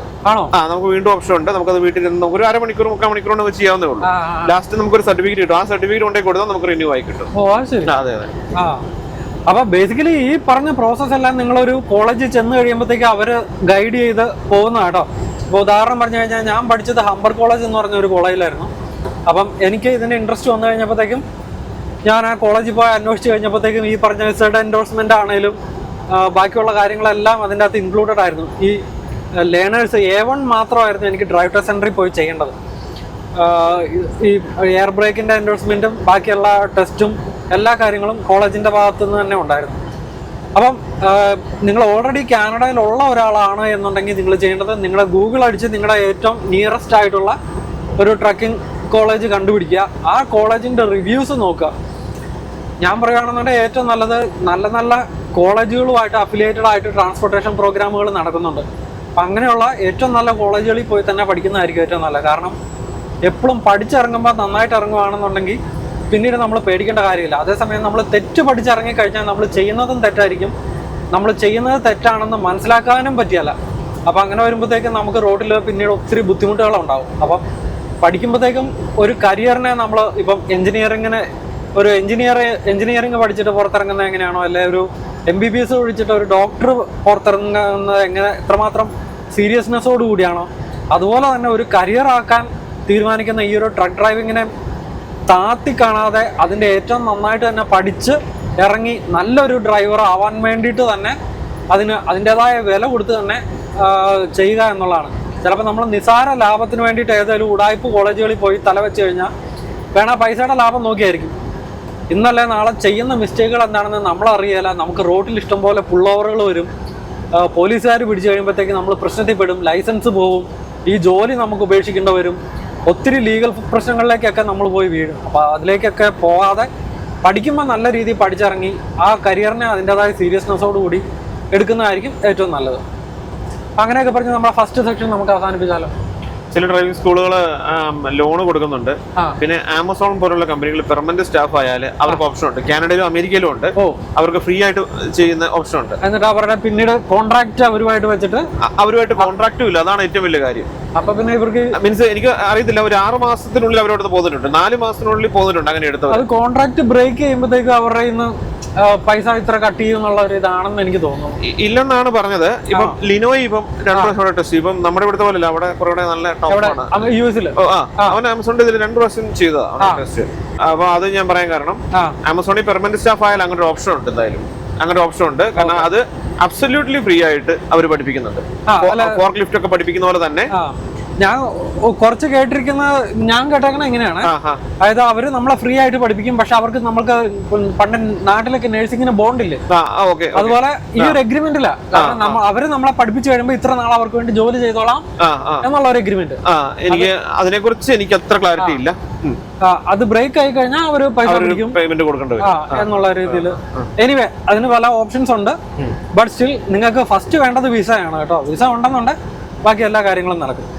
നമുക്ക് വീണ്ടും ഓപ്ഷൻ ഉണ്ട്. നമുക്കത് വീട്ടിൽ നിന്ന് ഒരു അരമണിക്കൂർ 3/4 മണിക്കൂർ കൊണ്ട് ചെയ്യാവുന്നേ ഉള്ളൂ. ലാസ്റ്റ് നമുക്കൊരു സർട്ടിഫിക്കറ്റ് കിട്ടും. ആ സർട്ടിഫിക്കറ്റ് കൊണ്ടേ കൊടുത്താൽ നമുക്ക് റിന്യൂ ആയി കിട്ടും. അതെ. അപ്പൊ ബേസിക്കലി ഈ പറഞ്ഞ പ്രോസസ് എല്ലാം നിങ്ങളൊരു കോളേജിൽ ചെന്ന് കഴിയുമ്പോഴത്തേക്ക് അവര് ഗൈഡ് ചെയ്ത് പോകുന്ന കേട്ടോ. ഇപ്പൊ ഉദാഹരണം പറഞ്ഞു കഴിഞ്ഞാൽ ഞാൻ പഠിച്ചത് ഹംബർ കോളേജ് എന്ന് പറഞ്ഞ ഒരു കോളേജിലായിരുന്നു. അപ്പം എനിക്ക് ഇതിന്റെ ഇൻട്രസ്റ്റ് വന്നു കഴിഞ്ഞപ്പോഴത്തേക്കും ഞാൻ ആ കോളേജിൽ പോയി അന്വേഷിച്ച് കഴിഞ്ഞപ്പോഴത്തേക്കും ഈ പറഞ്ഞ Z എൻഡോഴ്സ്മെന്റ് ആണെങ്കിലും ബാക്കിയുള്ള കാര്യങ്ങളെല്ലാം അതിൻ്റെ അകത്ത് ഇൻക്ലൂഡഡ് ആയിരുന്നു. ഈ ലേണേഴ്സ് A1 മാത്രമായിരുന്നു എനിക്ക് ഡ്രൈവ് ടെസ്റ്റ് സെന്ററിൽ പോയി ചെയ്യേണ്ടത്. ഈ എയർ ബ്രേക്കിന്റെ എൻഡോഴ്സ്മെന്റും ബാക്കിയുള്ള ടെസ്റ്റും എല്ലാ കാര്യങ്ങളും കോളേജിന്റെ ഭാഗത്തു നിന്ന് തന്നെ ഉണ്ടായിരുന്നു. അപ്പം നിങ്ങൾ ഓൾറെഡി കാനഡയിലുള്ള ഒരാളാണ് എന്നുണ്ടെങ്കിൽ നിങ്ങൾ ചെയ്യേണ്ടത്, നിങ്ങൾ ഗൂഗിൾ അടിച്ച് നിങ്ങളുടെ ഏറ്റവും നിയറസ്റ്റ് ആയിട്ടുള്ള ഒരു ട്രക്കിംഗ് കോളേജ് കണ്ടുപിടിക്കുക. ആ കോളേജിന്റെ റിവ്യൂസ് നോക്കുക. ഞാൻ പറയുകയാണെന്നുണ്ടെങ്കിൽ ഏറ്റവും നല്ലത് നല്ല നല്ല കോളേജുകളുമായിട്ട് അഫിലിയേറ്റഡ് ആയിട്ട് ട്രാൻസ്പോർട്ടേഷൻ പ്രോഗ്രാമുകൾ നടക്കുന്നുണ്ട്. അപ്പം അങ്ങനെയുള്ള ഏറ്റവും നല്ല കോളേജുകളിൽ പോയി തന്നെ പഠിക്കുന്നതായിരിക്കും ഏറ്റവും നല്ലത്. കാരണം എപ്പോഴും പഠിച്ചിറങ്ങുമ്പോൾ നന്നായിട്ട് ഇറങ്ങുകയാണെന്നുണ്ടെങ്കിൽ പിന്നീട് നമ്മൾ പേടിക്കേണ്ട കാര്യമില്ല. അതേസമയം നമ്മൾ തെറ്റ് പഠിച്ചിറങ്ങിക്കഴിഞ്ഞാൽ നമ്മൾ ചെയ്യുന്നതും തെറ്റായിരിക്കും. നമ്മൾ ചെയ്യുന്നത് തെറ്റാണെന്ന് മനസ്സിലാക്കാനും പറ്റിയല്ല. അപ്പം അങ്ങനെ വരുമ്പോഴത്തേക്കും നമുക്ക് റോഡിൽ പിന്നീട് ഒത്തിരി ബുദ്ധിമുട്ടുകളുണ്ടാവും. അപ്പം പഠിക്കുമ്പോഴത്തേക്കും ഒരു കരിയറിനെ നമ്മൾ ഇപ്പം ഒരു എഞ്ചിനീയറിംഗ് പഠിച്ചിട്ട് പുറത്തിറങ്ങുന്നത് എങ്ങനെയാണോ, അല്ലെങ്കിൽ ഒരു MBBS പഠിച്ചിട്ട് ഒരു ഡോക്ടർ പുറത്തിറങ്ങുന്നത് എത്രമാത്രം സീരിയസ്നെസ്സോട് കൂടിയാണോ, അതുപോലെ തന്നെ ഒരു കരിയർ ആക്കാൻ തീരുമാനിക്കുന്ന ഈ ഒരു ട്രക്ക് ഡ്രൈവിങ്ങിനെ താത്തി കാണാതെ അതിൻ്റെ ഏറ്റവും നന്നായിട്ട് തന്നെ പഠിച്ച് ഇറങ്ങി നല്ലൊരു ഡ്രൈവർ ആവാൻ വേണ്ടിയിട്ട് തന്നെ അതിൻ്റെതായ വില കൊടുത്ത് തന്നെ ചെയ്യുക എന്നുള്ളതാണ്. ചിലപ്പോൾ നമ്മൾ നിസാര ലാഭത്തിന് വേണ്ടിയിട്ട് ഏതെങ്കിലും ഉടായ്പ കോളേജുകളിൽ പോയി തല വെച്ച് കഴിഞ്ഞാൽ വേണം പൈസയുടെ ലാഭം നോക്കിയായിരിക്കും. ഇന്നല്ലേ നാളെ ചെയ്യുന്ന മിസ്റ്റേക്കുകൾ എന്താണെന്ന് നമ്മളറിയില്ല. നമുക്ക് റോഡിൽ ഇഷ്ടംപോലെ പുൾ ഓവറുകൾ വരും. പോലീസുകാർ പിടിച്ചു കഴിയുമ്പോഴത്തേക്ക് നമ്മൾ പ്രശ്നത്തിൽ പെടും, ലൈസൻസ് പോവും, ഈ ജോലി നമുക്ക് ഉപേക്ഷിക്കേണ്ടി വരും. ഒത്തിരി ലീഗൽ പ്രശ്നങ്ങളിലേക്കൊക്കെ നമ്മൾ പോയി വീഴും. അപ്പോൾ അതിലേക്കൊക്കെ പോകാതെ പഠിക്കുമ്പോൾ നല്ല രീതിയിൽ പഠിച്ചിറങ്ങി ആ കരിയറിനെ അതിൻ്റെതായ സീരിയസ്നെസ്സോടുകൂടി എടുക്കുന്നതായിരിക്കും ഏറ്റവും നല്ലത്. അങ്ങനെയൊക്കെ പറഞ്ഞ് നമ്മുടെ ഫസ്റ്റ് സെക്ഷൻ നമുക്ക് അവസാനിപ്പിച്ചാലോ? ചില ഡ്രൈവിംഗ് സ്കൂളുകൾ ലോൺ കൊടുക്കുന്നുണ്ട്. പിന്നെ ആമസോൺ പോലുള്ള കമ്പനികൾ പെർമനന്റ് സ്റ്റാഫ് ആയാൽ അവർക്ക് ഓപ്ഷൻ ഉണ്ട്. കാനഡയിലും അമേരിക്കയിലും ഉണ്ട്. അവർക്ക് ഫ്രീ ആയിട്ട് ചെയ്യുന്ന ഓപ്ഷൻ ഉണ്ട്. എന്നിട്ട് അവരുടെ പിന്നീട് കോൺട്രാക്ട് അവരുമായിട്ട് വെച്ചിട്ട് അവരുമായിട്ട് കോൺട്രാക്റ്റും ഇല്ല. അതാണ് ഏറ്റവും വലിയ കാര്യം. അപ്പൊ പിന്നെ ഇവർക്ക് മീൻസ് എനിക്ക് അറിയത്തില്ല, ഒരു 6 മാസത്തിനുള്ളിൽ അവരോട് പോകുന്നുണ്ട്, 4 മാസത്തിനുള്ളിൽ പോകുന്നുണ്ട്. അങ്ങനെ എടുത്തത് അത് കോൺട്രാക്ട് ബ്രേക്ക് ചെയ്യുമ്പോഴത്തേക്ക് അവരുടെ ഇന്ന് പൈസ ഇത്ര കട്ട് ചെയ്യുന്നുള്ള ഒരു ഇതാണെന്ന് എനിക്ക് തോന്നുന്നു. ഇല്ലെന്നാണ് പറഞ്ഞത്. ഇപ്പം ലിനോയ് ഇപ്പം 2 പ്രാവശ്യം ടെസ്റ്റ്. ഇപ്പം നമ്മുടെ ഇവിടുത്തെ പോലെ അവിടെ കുറെ നല്ല US-ല് അവൻ ആമസോണിന്റെ ഇതിൽ 2 പ്രാവശ്യം ചെയ്തതാണ് ടെസ്റ്റ്. അപ്പൊ അത് ഞാൻ പറയാൻ കാരണം, ആമസോണിൽ പെർമനന്റ് സ്റ്റാഫ് ആയാലും അങ്ങനെ ഒരു ഓപ്ഷൻ ഉണ്ട്. എന്തായാലും അങ്ങനെ ഓപ്ഷൻ ഉണ്ട്. കാരണം അത് അബ്സല്യൂട്ട്ലി ഫ്രീ ആയിട്ട് അവർ പഠിപ്പിക്കുന്നുണ്ട്. ഫോർക്ക് ലിഫ്റ്റ് ഒക്കെ പഠിപ്പിക്കുന്ന പോലെ തന്നെ ഞാൻ കുറച്ച് കേട്ടിരിക്കുന്ന, ഞാൻ കേട്ടേക്കണ എങ്ങനെയാണ്, അതായത് അവര് നമ്മളെ ഫ്രീ ആയിട്ട് പഠിപ്പിക്കും, പക്ഷെ അവർക്ക് നമ്മൾക്ക് പണ്ട് നാട്ടിലൊക്കെ നഴ്സിംഗിന് ബോണ്ടില്ലേ, അതുപോലെ ഈ ഒരു എഗ്രിമെന്റില്ല. കാരണം അവര് നമ്മളെ പഠിപ്പിച്ചു കഴിയുമ്പോൾ ഇത്ര നാൾ അവർക്ക് വേണ്ടി ജോലി ചെയ്തോളാം എന്നുള്ള ഒരു എഗ്രിമെന്റ്. എനിക്ക് അതിനെ കുറിച്ച് എനിക്ക് അത്ര ക്ലാരിറ്റി ഇല്ല. അത് ബ്രേക്ക് ആയി കഴിഞ്ഞാൽ അവര് പൈസ പേയ്മെന്റ് കൊടുക്കേണ്ടി വരും എന്നുള്ള രീതിയിൽ. എനിവേ അതിന് പല ഓപ്ഷൻസ് ഉണ്ട്. ബട്ട് സ്റ്റിൽ നിങ്ങൾക്ക് ഫസ്റ്റ് വേണ്ടത് വിസയാണ് കേട്ടോ. വിസ ഉണ്ടെന്നുണ്ടെങ്കിൽ ബാക്കി എല്ലാ കാര്യങ്ങളും നടക്കും.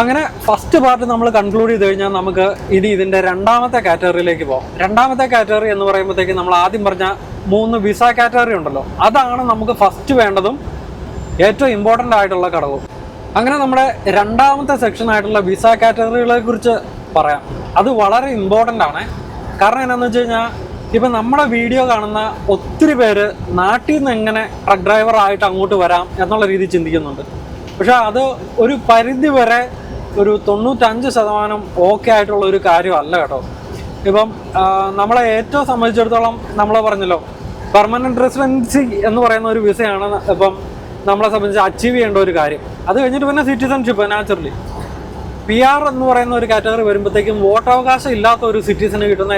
അങ്ങനെ ഫസ്റ്റ് പാർട്ട് നമ്മൾ കൺക്ലൂഡ് ചെയ്ത് കഴിഞ്ഞാൽ നമുക്ക് ഇനി ഇതിന്റെ രണ്ടാമത്തെ കാറ്റഗറിയിലേക്ക് പോകാം. രണ്ടാമത്തെ കാറ്റഗറി എന്ന് പറയുമ്പോഴത്തേക്ക് നമ്മൾ ആദ്യം പറഞ്ഞ 3 വിസ കാറ്റഗറി ഉണ്ടല്ലോ, അതാണ് നമുക്ക് ഫസ്റ്റ് വേണ്ടതും ഏറ്റവും ഇമ്പോർട്ടൻ്റ് ആയിട്ടുള്ള ഘടകവും. അങ്ങനെ നമ്മുടെ രണ്ടാമത്തെ സെക്ഷൻ ആയിട്ടുള്ള വിസ കാറ്റഗറികളെ കുറിച്ച് പറയാം. അത് വളരെ ഇമ്പോർട്ടൻ്റ് ആണ്. കാരണം എന്താണെന്ന് വെച്ച് കഴിഞ്ഞാൽ ഇപ്പം നമ്മുടെ വീഡിയോ കാണുന്ന ഒത്തിരി പേര് നാട്ടിൽ നിന്ന് എങ്ങനെ ട്രക്ക് ഡ്രൈവർ ആയിട്ട് അങ്ങോട്ട് വരാം എന്നുള്ള രീതിയിൽ ചിന്തിക്കുന്നുണ്ട്. പക്ഷെ അത് ഒരു പരിധി വരെ ഒരു 95% ഓക്കെ ആയിട്ടുള്ള ഒരു കാര്യമല്ല കേട്ടോ. ഇപ്പം നമ്മളെ ഏറ്റവും സംബന്ധിച്ചിടത്തോളം നമ്മൾ പറഞ്ഞല്ലോ, പെർമനന്റ് റെസിഡൻസി എന്ന് പറയുന്ന ഒരു വിസയാണ് ഇപ്പം നമ്മളെ സംബന്ധിച്ച് അച്ചീവ് ചെയ്യേണ്ട ഒരു കാര്യം. അത് കഴിഞ്ഞിട്ട് പിന്നെ സിറ്റിസൺഷിപ്പ് നാച്ചുറലി. PR എന്ന് പറയുന്ന ഒരു കാറ്റഗറി വരുമ്പോഴത്തേക്കും വോട്ടവകാശം ഇല്ലാത്ത ഒരു സിറ്റിസന് കിട്ടുന്ന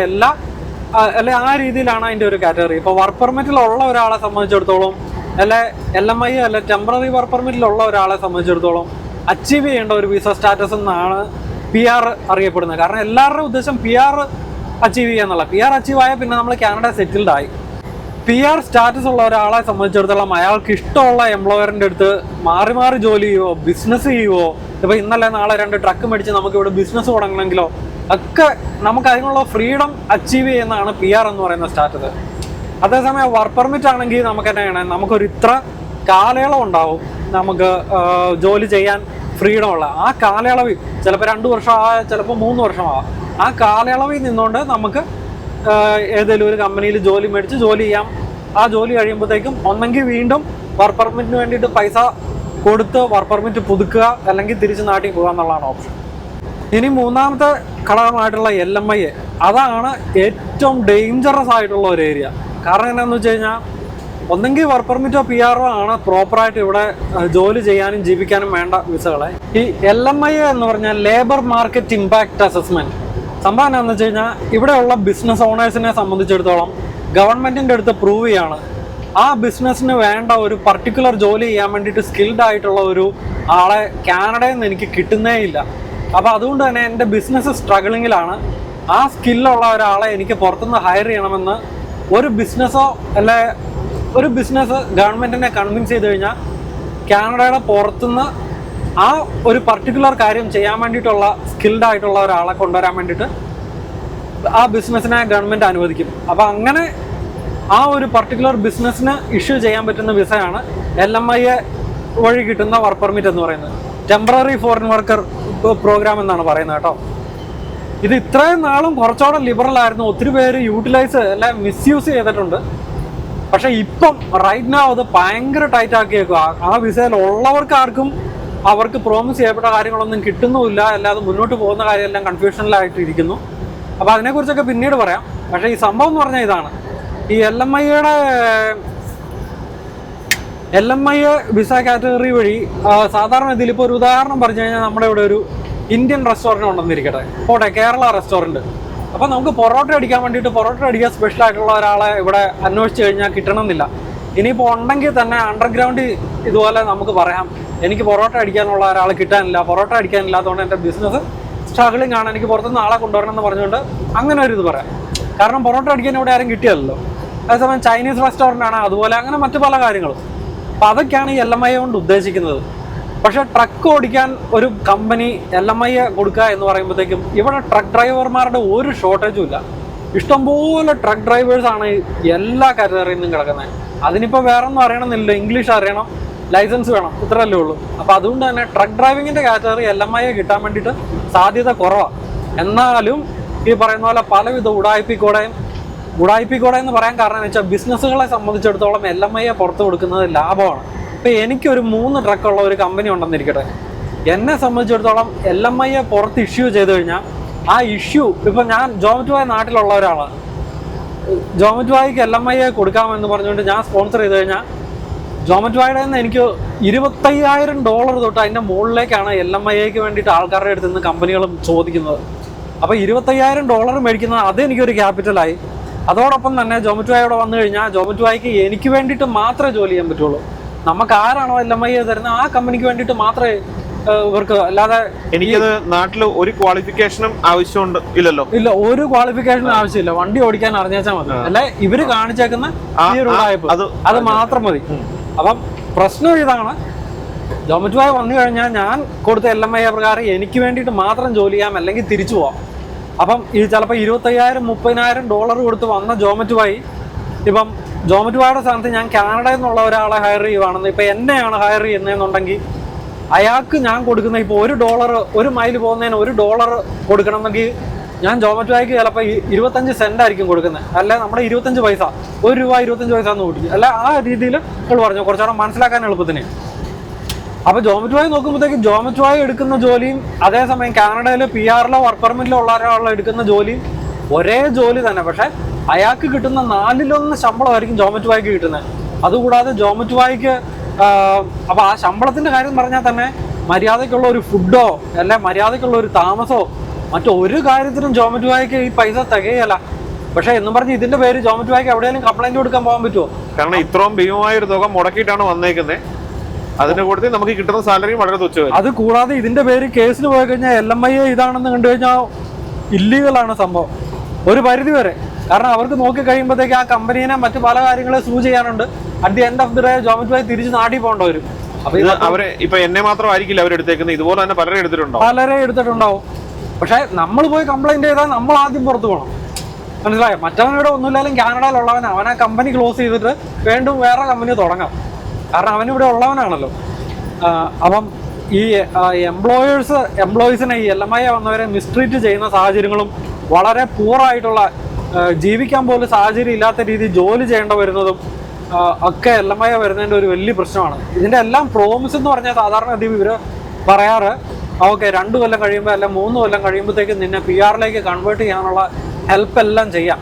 അല്ലെ ആ രീതിയിലാണ് അതിൻ്റെ ഒരു കാറ്റഗറി. ഇപ്പോൾ വർക്ക് പെർമിറ്റിലുള്ള ഒരാളെ സംബന്ധിച്ചിടത്തോളം, അല്ലെ LMI അല്ലെ ടെമ്പററി വർക്ക് പെർമിറ്റിലുള്ള ഒരാളെ സംബന്ധിച്ചിടത്തോളം അച്ചീവ് ചെയ്യേണ്ട ഒരു വിസ സ്റ്റാറ്റസ് എന്നാണ് PR അറിയപ്പെടുന്നത്. കാരണം എല്ലാവരുടെയും ഉദ്ദേശം PR അച്ചീവ് ചെയ്യുക എന്നുള്ള. PR അച്ചീവ് ആയാൽ പിന്നെ നമ്മൾ കാനഡ സെറ്റിൽഡ് ആയി. PR സ്റ്റാറ്റസ് ഉള്ള ഒരാളെ സംബന്ധിച്ചിടത്തോളം അയാൾക്ക് ഇഷ്ടമുള്ള എംപ്ലോയറിൻ്റെ അടുത്ത് മാറി മാറി ജോലി ചെയ്യുവോ, ബിസിനസ് ചെയ്യുവോ, ഇപ്പോൾ ഇന്നലെ നാളെ 2 ട്രക്ക് മേടിച്ച് നമുക്ക് ഇവിടെ ബിസിനസ് തുടങ്ങണമെങ്കിലോ ഒക്കെ നമുക്ക് അതിനുള്ള ഫ്രീഡം അച്ചീവ് ചെയ്യുന്നതാണ് PR എന്ന് പറയുന്ന സ്റ്റാറ്റസ്. അതേസമയം വർക്ക് പെർമിറ്റ് ആണെങ്കിൽ നമുക്ക് തന്നെയാണ് നമുക്കൊരു ഇത്ര കാലയളവ് ഉണ്ടാവും നമുക്ക് ജോലി ചെയ്യാൻ ഫ്രീഡം ഉള്ള. ആ കാലയളവിൽ ചിലപ്പോൾ 2 വർഷമാകാം, ചിലപ്പോൾ 3 വർഷമാകാം. ആ കാലയളവിൽ നിന്നുകൊണ്ട് നമുക്ക് ഏതെങ്കിലും ഒരു കമ്പനിയിൽ ജോലി മേടിച്ച് ജോലി ചെയ്യാം. ആ ജോലി കഴിയുമ്പോഴത്തേക്കും ഒന്നെങ്കിൽ വീണ്ടും വർക്ക് പെർമിറ്റിന് വേണ്ടിയിട്ട് പൈസ കൊടുത്ത് വർക്ക് പെർമിറ്റ് പുതുക്കുക, അല്ലെങ്കിൽ തിരിച്ച് നാട്ടിൽ പോകുക എന്നുള്ളതാണ് ഓപ്ഷൻ. ഇനി മൂന്നാമത്തെ ഘടകമായിട്ടുള്ള LMI, അതാണ് ഏറ്റവും ഡേഞ്ചറസ് ആയിട്ടുള്ള ഒരു ഏരിയ. കാരണം എന്താണെന്ന് വെച്ച് കഴിഞ്ഞാൽ ഒന്നെങ്കിൽ വർക്ക് പെർമിറ്റോ PR ആണ് പ്രോപ്പറായിട്ട് ഇവിടെ ജോലി ചെയ്യാനും ജീവിക്കാനും വേണ്ട വിസകളെ. ഈ LMI എന്ന് പറഞ്ഞാൽ ലേബർ മാർക്കറ്റ് ഇമ്പാക്റ്റ് അസസ്മെന്റ്. സംഭവം എന്താണെന്ന് വെച്ച് കഴിഞ്ഞാൽ ഇവിടെയുള്ള ബിസിനസ് ഓണേഴ്സിനെ സംബന്ധിച്ചിടത്തോളം ഗവൺമെന്റിന്റെ അടുത്ത് പ്രൂവ് ചെയ്യാണ് ആ ബിസിനസ്സിന് വേണ്ട ഒരു പർട്ടിക്കുലർ ജോലി ചെയ്യാൻ വേണ്ടിയിട്ട് സ്കിൽഡ് ആയിട്ടുള്ള ഒരു ആളെ കാനഡയിൽ നിന്ന് എനിക്ക് കിട്ടുന്നേ ഇല്ല. അപ്പോൾ അതുകൊണ്ട് തന്നെ എൻ്റെ ബിസിനസ് സ്ട്രഗിളിങ്ങിലാണ്. ആ സ്കില്ലുള്ള ഒരാളെ എനിക്ക് പുറത്തുനിന്ന് ഹയർ ചെയ്യണമെന്ന് ഒരു ബിസിനസ്സോ അല്ലെ ഒരു ബിസിനസ് ഗവൺമെൻറ്റിനെ കൺവിൻസ് ചെയ്ത് കഴിഞ്ഞാൽ കാനഡയുടെ പുറത്തുനിന്ന് ആ ഒരു പർട്ടിക്കുലർ കാര്യം ചെയ്യാൻ വേണ്ടിയിട്ടുള്ള സ്കിൽഡ് ആയിട്ടുള്ള ഒരാളെ കൊണ്ടുവരാൻ വേണ്ടിയിട്ട് ആ ബിസിനസ്സിനെ ഗവൺമെൻറ് അനുവദിക്കും. അപ്പോൾ അങ്ങനെ ആ ഒരു പർട്ടിക്കുലർ ബിസിനസ്സിന് ഇഷ്യൂ ചെയ്യാൻ പറ്റുന്ന വിസയാണ് LMI വഴി കിട്ടുന്ന വർക്ക് പെർമിറ്റ് എന്ന് പറയുന്നത്. ടെമ്പററി ഫോറിൻ വർക്കർ പ്രോഗ്രാം എന്നാണ് പറയുന്നത് കേട്ടോ. ഇത് ഇത്രയും നാളും കുറച്ചുകൂടെ ലിബറൽ ആയിരുന്നു. ഒത്തിരി പേര് യൂട്ടിലൈസ് അല്ല മിസ്യൂസ് ചെയ്തിട്ടുണ്ട്. പക്ഷെ ഇപ്പം റൈറ്റ് നൗ അത് ഭയങ്കര ടൈറ്റ് ആക്കിയേക്കുക. ആ വിസയിൽ ഉള്ളവർക്ക് ആർക്കും അവർക്ക് പ്രോമിസ് ചെയ്യപ്പെട്ട കാര്യങ്ങളൊന്നും കിട്ടുന്നുമില്ല. അല്ലാതെ മുന്നോട്ട് പോകുന്ന കാര്യമെല്ലാം കൺഫ്യൂഷനിലായിട്ട് ഇരിക്കുന്നു. അപ്പോൾ അതിനെക്കുറിച്ചൊക്കെ പിന്നീട് പറയാം. പക്ഷേ ഈ സംഭവം എന്ന് പറഞ്ഞാൽ ഇതാണ്. ഈ LMI വിസ കാറ്റഗറി വഴി സാധാരണ ഇതിലിപ്പോൾ ഒരു ഉദാഹരണം പറഞ്ഞു കഴിഞ്ഞാൽ നമ്മുടെ ഇവിടെ ഒരു ഇന്ത്യൻ റെസ്റ്റോറൻറ്റ് ഉണ്ടെന്നിരിക്കട്ടെ, പോട്ടെ കേരള റെസ്റ്റോറൻറ്റ്. അപ്പോൾ നമുക്ക് പൊറോട്ട അടിക്കാൻ വേണ്ടിയിട്ട് പൊറോട്ട അടിക്കാൻ സ്പെഷ്യൽ ആയിട്ടുള്ള ഒരാളെ ഇവിടെ അന്വേഷിച്ച് കഴിഞ്ഞാൽ കിട്ടണമെന്നില്ല. ഇനിയിപ്പോൾ ഉണ്ടെങ്കിൽ തന്നെ അണ്ടർഗ്രൗണ്ട് ഇതുപോലെ നമുക്ക് പറയാം, എനിക്ക് പൊറോട്ട അടിക്കാനുള്ള ഒരാളെ കിട്ടാനില്ല, പൊറോട്ട അടിക്കാനില്ലാത്തതുകൊണ്ട് എൻ്റെ ബിസിനസ് സ്ട്രഗിളിംഗ് ആണ്, എനിക്ക് പുറത്തുനിന്ന് ആളെ കൊണ്ടുവരണം എന്ന് പറഞ്ഞുകൊണ്ട് അങ്ങനെ ഒരു ഇത് പറയാം. കാരണം പൊറോട്ട അടിക്കാൻ ഇവിടെ ആരും കിട്ടിയല്ലോ. അതേസമയം ചൈനീസ് റെസ്റ്റോറൻ്റ് ആണ്, അതുപോലെ അങ്ങനെ മറ്റു പല കാര്യങ്ങളും. അപ്പോൾ അതൊക്കെയാണ് ഈ LMI കൊണ്ട് ഉദ്ദേശിക്കുന്നത്. പക്ഷേ ട്രക്ക് ഓടിക്കാൻ ഒരു കമ്പനി LMI കൊടുക്കുക എന്ന് പറയുമ്പോഴത്തേക്കും ഇവിടെ ട്രക്ക് ഡ്രൈവർമാരുടെ ഒരു ഷോർട്ടേജും ഇല്ല. ഇഷ്ടംപോലെ ട്രക്ക് ഡ്രൈവേഴ്സാണ് എല്ലാ കാറ്റഗറിയിൽ നിന്നും കിടക്കുന്നത്. അതിനിപ്പോൾ വേറെ ഒന്നും അറിയണമെന്നില്ല, ഇംഗ്ലീഷ് അറിയണം, ലൈസൻസ് വേണം, ഇത്രയല്ലേ ഉള്ളൂ. അപ്പോൾ അതുകൊണ്ട് തന്നെ ട്രക്ക് ഡ്രൈവിങ്ങിൻ്റെ കാറ്റഗറി LMI കിട്ടാൻ വേണ്ടിയിട്ട് സാധ്യത കുറവാണ്. എന്നാലും ഈ പറയുന്ന പോലെ പലവിധ ഉടായ്പിക്കൂടെ എന്ന് പറയാൻ കാരണം എന്ന് വെച്ചാൽ ബിസിനസ്സുകളെ സംബന്ധിച്ചിടത്തോളം LMI പുറത്ത് കൊടുക്കുന്നത് ലാഭമാണ്. ഇപ്പോൾ എനിക്കൊരു 3 ട്രക്കുള്ള ഒരു കമ്പനി ഉണ്ടെന്നിരിക്കട്ടെ, എന്നെ സംബന്ധിച്ചിടത്തോളം LMI പുറത്ത് ഇഷ്യൂ ചെയ്ത് കഴിഞ്ഞാൽ ആ ഇഷ്യൂ ഇപ്പം ഞാൻ ജോമറ്റോയ് നാട്ടിലുള്ള ഒരാളാണ്, ജോമറ്റോയ്ക്ക് LMI കൊടുക്കാമെന്ന് പറഞ്ഞുകൊണ്ട് ഞാൻ സ്പോൺസർ ചെയ്ത് കഴിഞ്ഞാൽ ജോമറ്റോയുടെ നിന്ന് എനിക്ക് $25,000 തൊട്ട് അതിൻ്റെ മുകളിലേക്കാണ് LMIAക്ക് വേണ്ടിയിട്ട് ആൾക്കാരുടെ അടുത്ത് നിന്ന് കമ്പനികളും ചോദിക്കുന്നത്. അപ്പോൾ $25,000 മേടിക്കുന്നത് അത് എനിക്കൊരു ക്യാപിറ്റലായി. അതോടൊപ്പം തന്നെ ജോമറ്റോയുടെ വന്നു കഴിഞ്ഞാൽ ജോമറ്റോയ്ക്ക് എനിക്ക് വേണ്ടിയിട്ട് മാത്രമേ ജോലി ചെയ്യാൻ പറ്റുള്ളൂ. നമുക്ക് ആരാണോ LMIA തരുന്നത് ആ കമ്പനിക്ക് വേണ്ടിയിട്ട് മാത്രമേ ഇവർക്ക്, അല്ലാതെ എനിക്കത് നാട്ടിൽ ഒരു ക്വാളിഫിക്കേഷനും ആവശ്യമുണ്ട് ഇല്ലല്ലോ. ഇല്ല, ഒരു ക്വാളിഫിക്കേഷനും ആവശ്യമില്ല. വണ്ടി ഓടിക്കാൻ അറിഞ്ഞാൽ മതി. അല്ലെ ഇവര് കാണിച്ചേക്കുന്ന ഈ ഒരു ഉടായ്പ അത് മാത്രം മതി. അപ്പം പ്രശ്നം ഇതാണ്, ജോമറ്റോയെ വന്നു കഴിഞ്ഞാൽ ഞാൻ കൊടുത്ത LMIA പ്രകാരം എനിക്ക് വേണ്ടിയിട്ട് മാത്രം ജോലി ചെയ്യാം, അല്ലെങ്കിൽ തിരിച്ചു പോവാം. അപ്പം ഈ ചിലപ്പോൾ $25,000-$30,000 കൊടുത്ത് വന്ന ജോമറ്റോയി ഇപ്പം ജോമറ്റോയുടെ സ്ഥാനത്ത് ഞാൻ കാനഡയിൽ നിന്നുള്ള ഒരാളെ ഹയർ ചെയ്യുവാണെന്ന്, ഇപ്പം എന്നെയാണ് ഹയർ ചെയ്യുന്നതെന്നുണ്ടെങ്കിൽ അയാൾക്ക് ഞാൻ കൊടുക്കുന്ന ഇപ്പോൾ $1 ഒരു മൈൽ പോകുന്നതിന് $1 കൊടുക്കണമെങ്കിൽ ഞാൻ ജോമറ്റോയ്ക്ക് ചിലപ്പോൾ 25 സെന്റ് ആയിരിക്കും കൊടുക്കുന്നത്. അല്ല നമ്മുടെ 25 പൈസ, $1 എന്ന് കൂട്ടി, അല്ല ആ രീതിയിൽ നിങ്ങൾ പറഞ്ഞു കുറച്ചുകൂടെ മനസ്സിലാക്കാൻ എളുപ്പത്തിന്. അപ്പോൾ ജോമറ്റോയെ നോക്കുമ്പോഴത്തേക്ക് ജോമറ്റോയെ എടുക്കുന്ന ജോലിയും അതേസമയം കാനഡയിൽ PR-ലോ വർക്ക് പെർമിറ്റിലോ ഉള്ള ഒരാളോ എടുക്കുന്ന ജോലിയും ഒരേ ജോലി തന്നെ. പക്ഷെ അയാൾക്ക് കിട്ടുന്ന 1/4 ശമ്പളമായിരിക്കും ജോമറ്റോയ്ക്ക് കിട്ടുന്നത്. അതുകൂടാതെ ജോമറ്റോയ്ക്ക് അപ്പോൾ ആ ശമ്പളത്തിൻ്റെ കാര്യം പറഞ്ഞാൽ തന്നെ മര്യാദയ്ക്കുള്ള ഒരു ഫുഡോ അല്ലെ മര്യാദയ്ക്കുള്ള ഒരു താമസമോ മറ്റൊരു കാര്യത്തിനും ജോമറ്റോയ്ക്ക് ഈ പൈസ തികയല്ല. പക്ഷെ എന്നും പറഞ്ഞ് ഇതിന്റെ പേര് ജോമറ്റോയ്ക്ക് എവിടെയെങ്കിലും കംപ്ലൈന്റ് കൊടുക്കാൻ പോകാൻ പറ്റുമോ? കാരണം ഇത്രയും ഭീമമായ ഒരു തുക മുടക്കിയിട്ടാണ് വന്നേക്കുന്നത്. അതിന്റെ കൂട്ടത്തിൽ നമുക്ക് കിട്ടുന്ന സാലറി വളരെ തുച്ഛമായി. അത് കൂടാതെ ഇതിന്റെ പേര് കേസിന് പോയി കഴിഞ്ഞാൽ LMIA ഇതാണെന്ന് കണ്ടു കഴിഞ്ഞാൽ ഇല്ലീഗലാണ് സംഭവം ഒരു പരിധി വരെ. കാരണം അവർക്ക് നോക്കി കഴിയുമ്പോഴത്തേക്ക് ആ കമ്പനീനെ മറ്റു പല കാര്യങ്ങളെ സൂ ചെയ്യാനുണ്ട്. At the end of the day ജോമറ്റോയെ തിരിച്ച് നാട്ടിൽ പോകേണ്ട വരും. അപ്പൊ അവരെ ഇപ്പൊ എന്നെ മാത്രമായിരിക്കില്ല അവരെടുത്തേക്കുന്നത്, ഇതുപോലെ തന്നെ പലരെ എടുത്തിട്ടുണ്ടാവും. പക്ഷെ നമ്മൾ പോയി കംപ്ലൈന്റ് ചെയ്താൽ നമ്മൾ ആദ്യം പുറത്തു പോകണം, മനസ്സിലായോ? മറ്റവനിവിടെ ഒന്നുമില്ലാലും കാനഡയിലുള്ളവൻ അവൻ ആ കമ്പനി ക്ലോസ് ചെയ്തിട്ട് വീണ്ടും വേറെ കമ്പനി തുടങ്ങാം. കാരണം അവനിവിടെ ഉള്ളവനാണല്ലോ. അപ്പം ഈ എംപ്ലോയീസിനെ ഈ LMIA വന്നവരെ മിസ്ട്രീറ്റ് ചെയ്യുന്ന സാഹചര്യങ്ങളും വളരെ പൂറായിട്ടുള്ള ജീവിക്കാൻ പോലും സാഹചര്യം ഇല്ലാത്ത രീതിയിൽ ജോലി ചെയ്യേണ്ട വരുന്നതും ഒക്കെ LMIA വരുന്നതിൻ്റെ ഒരു വലിയ പ്രശ്നമാണ്. ഇതിൻ്റെ എല്ലാം പ്രോമിസ് എന്ന് പറഞ്ഞാൽ സാധാരണ ഗതി ഇവർ പറയാറ് ഓക്കെ 2 കൊല്ലം കഴിയുമ്പോൾ അല്ല 3 കൊല്ലം കഴിയുമ്പോഴത്തേക്ക് നിന്നെ PR-ലേക്ക് കൺവേർട്ട് ചെയ്യാനുള്ള ഹെൽപ്പ് എല്ലാം ചെയ്യാം.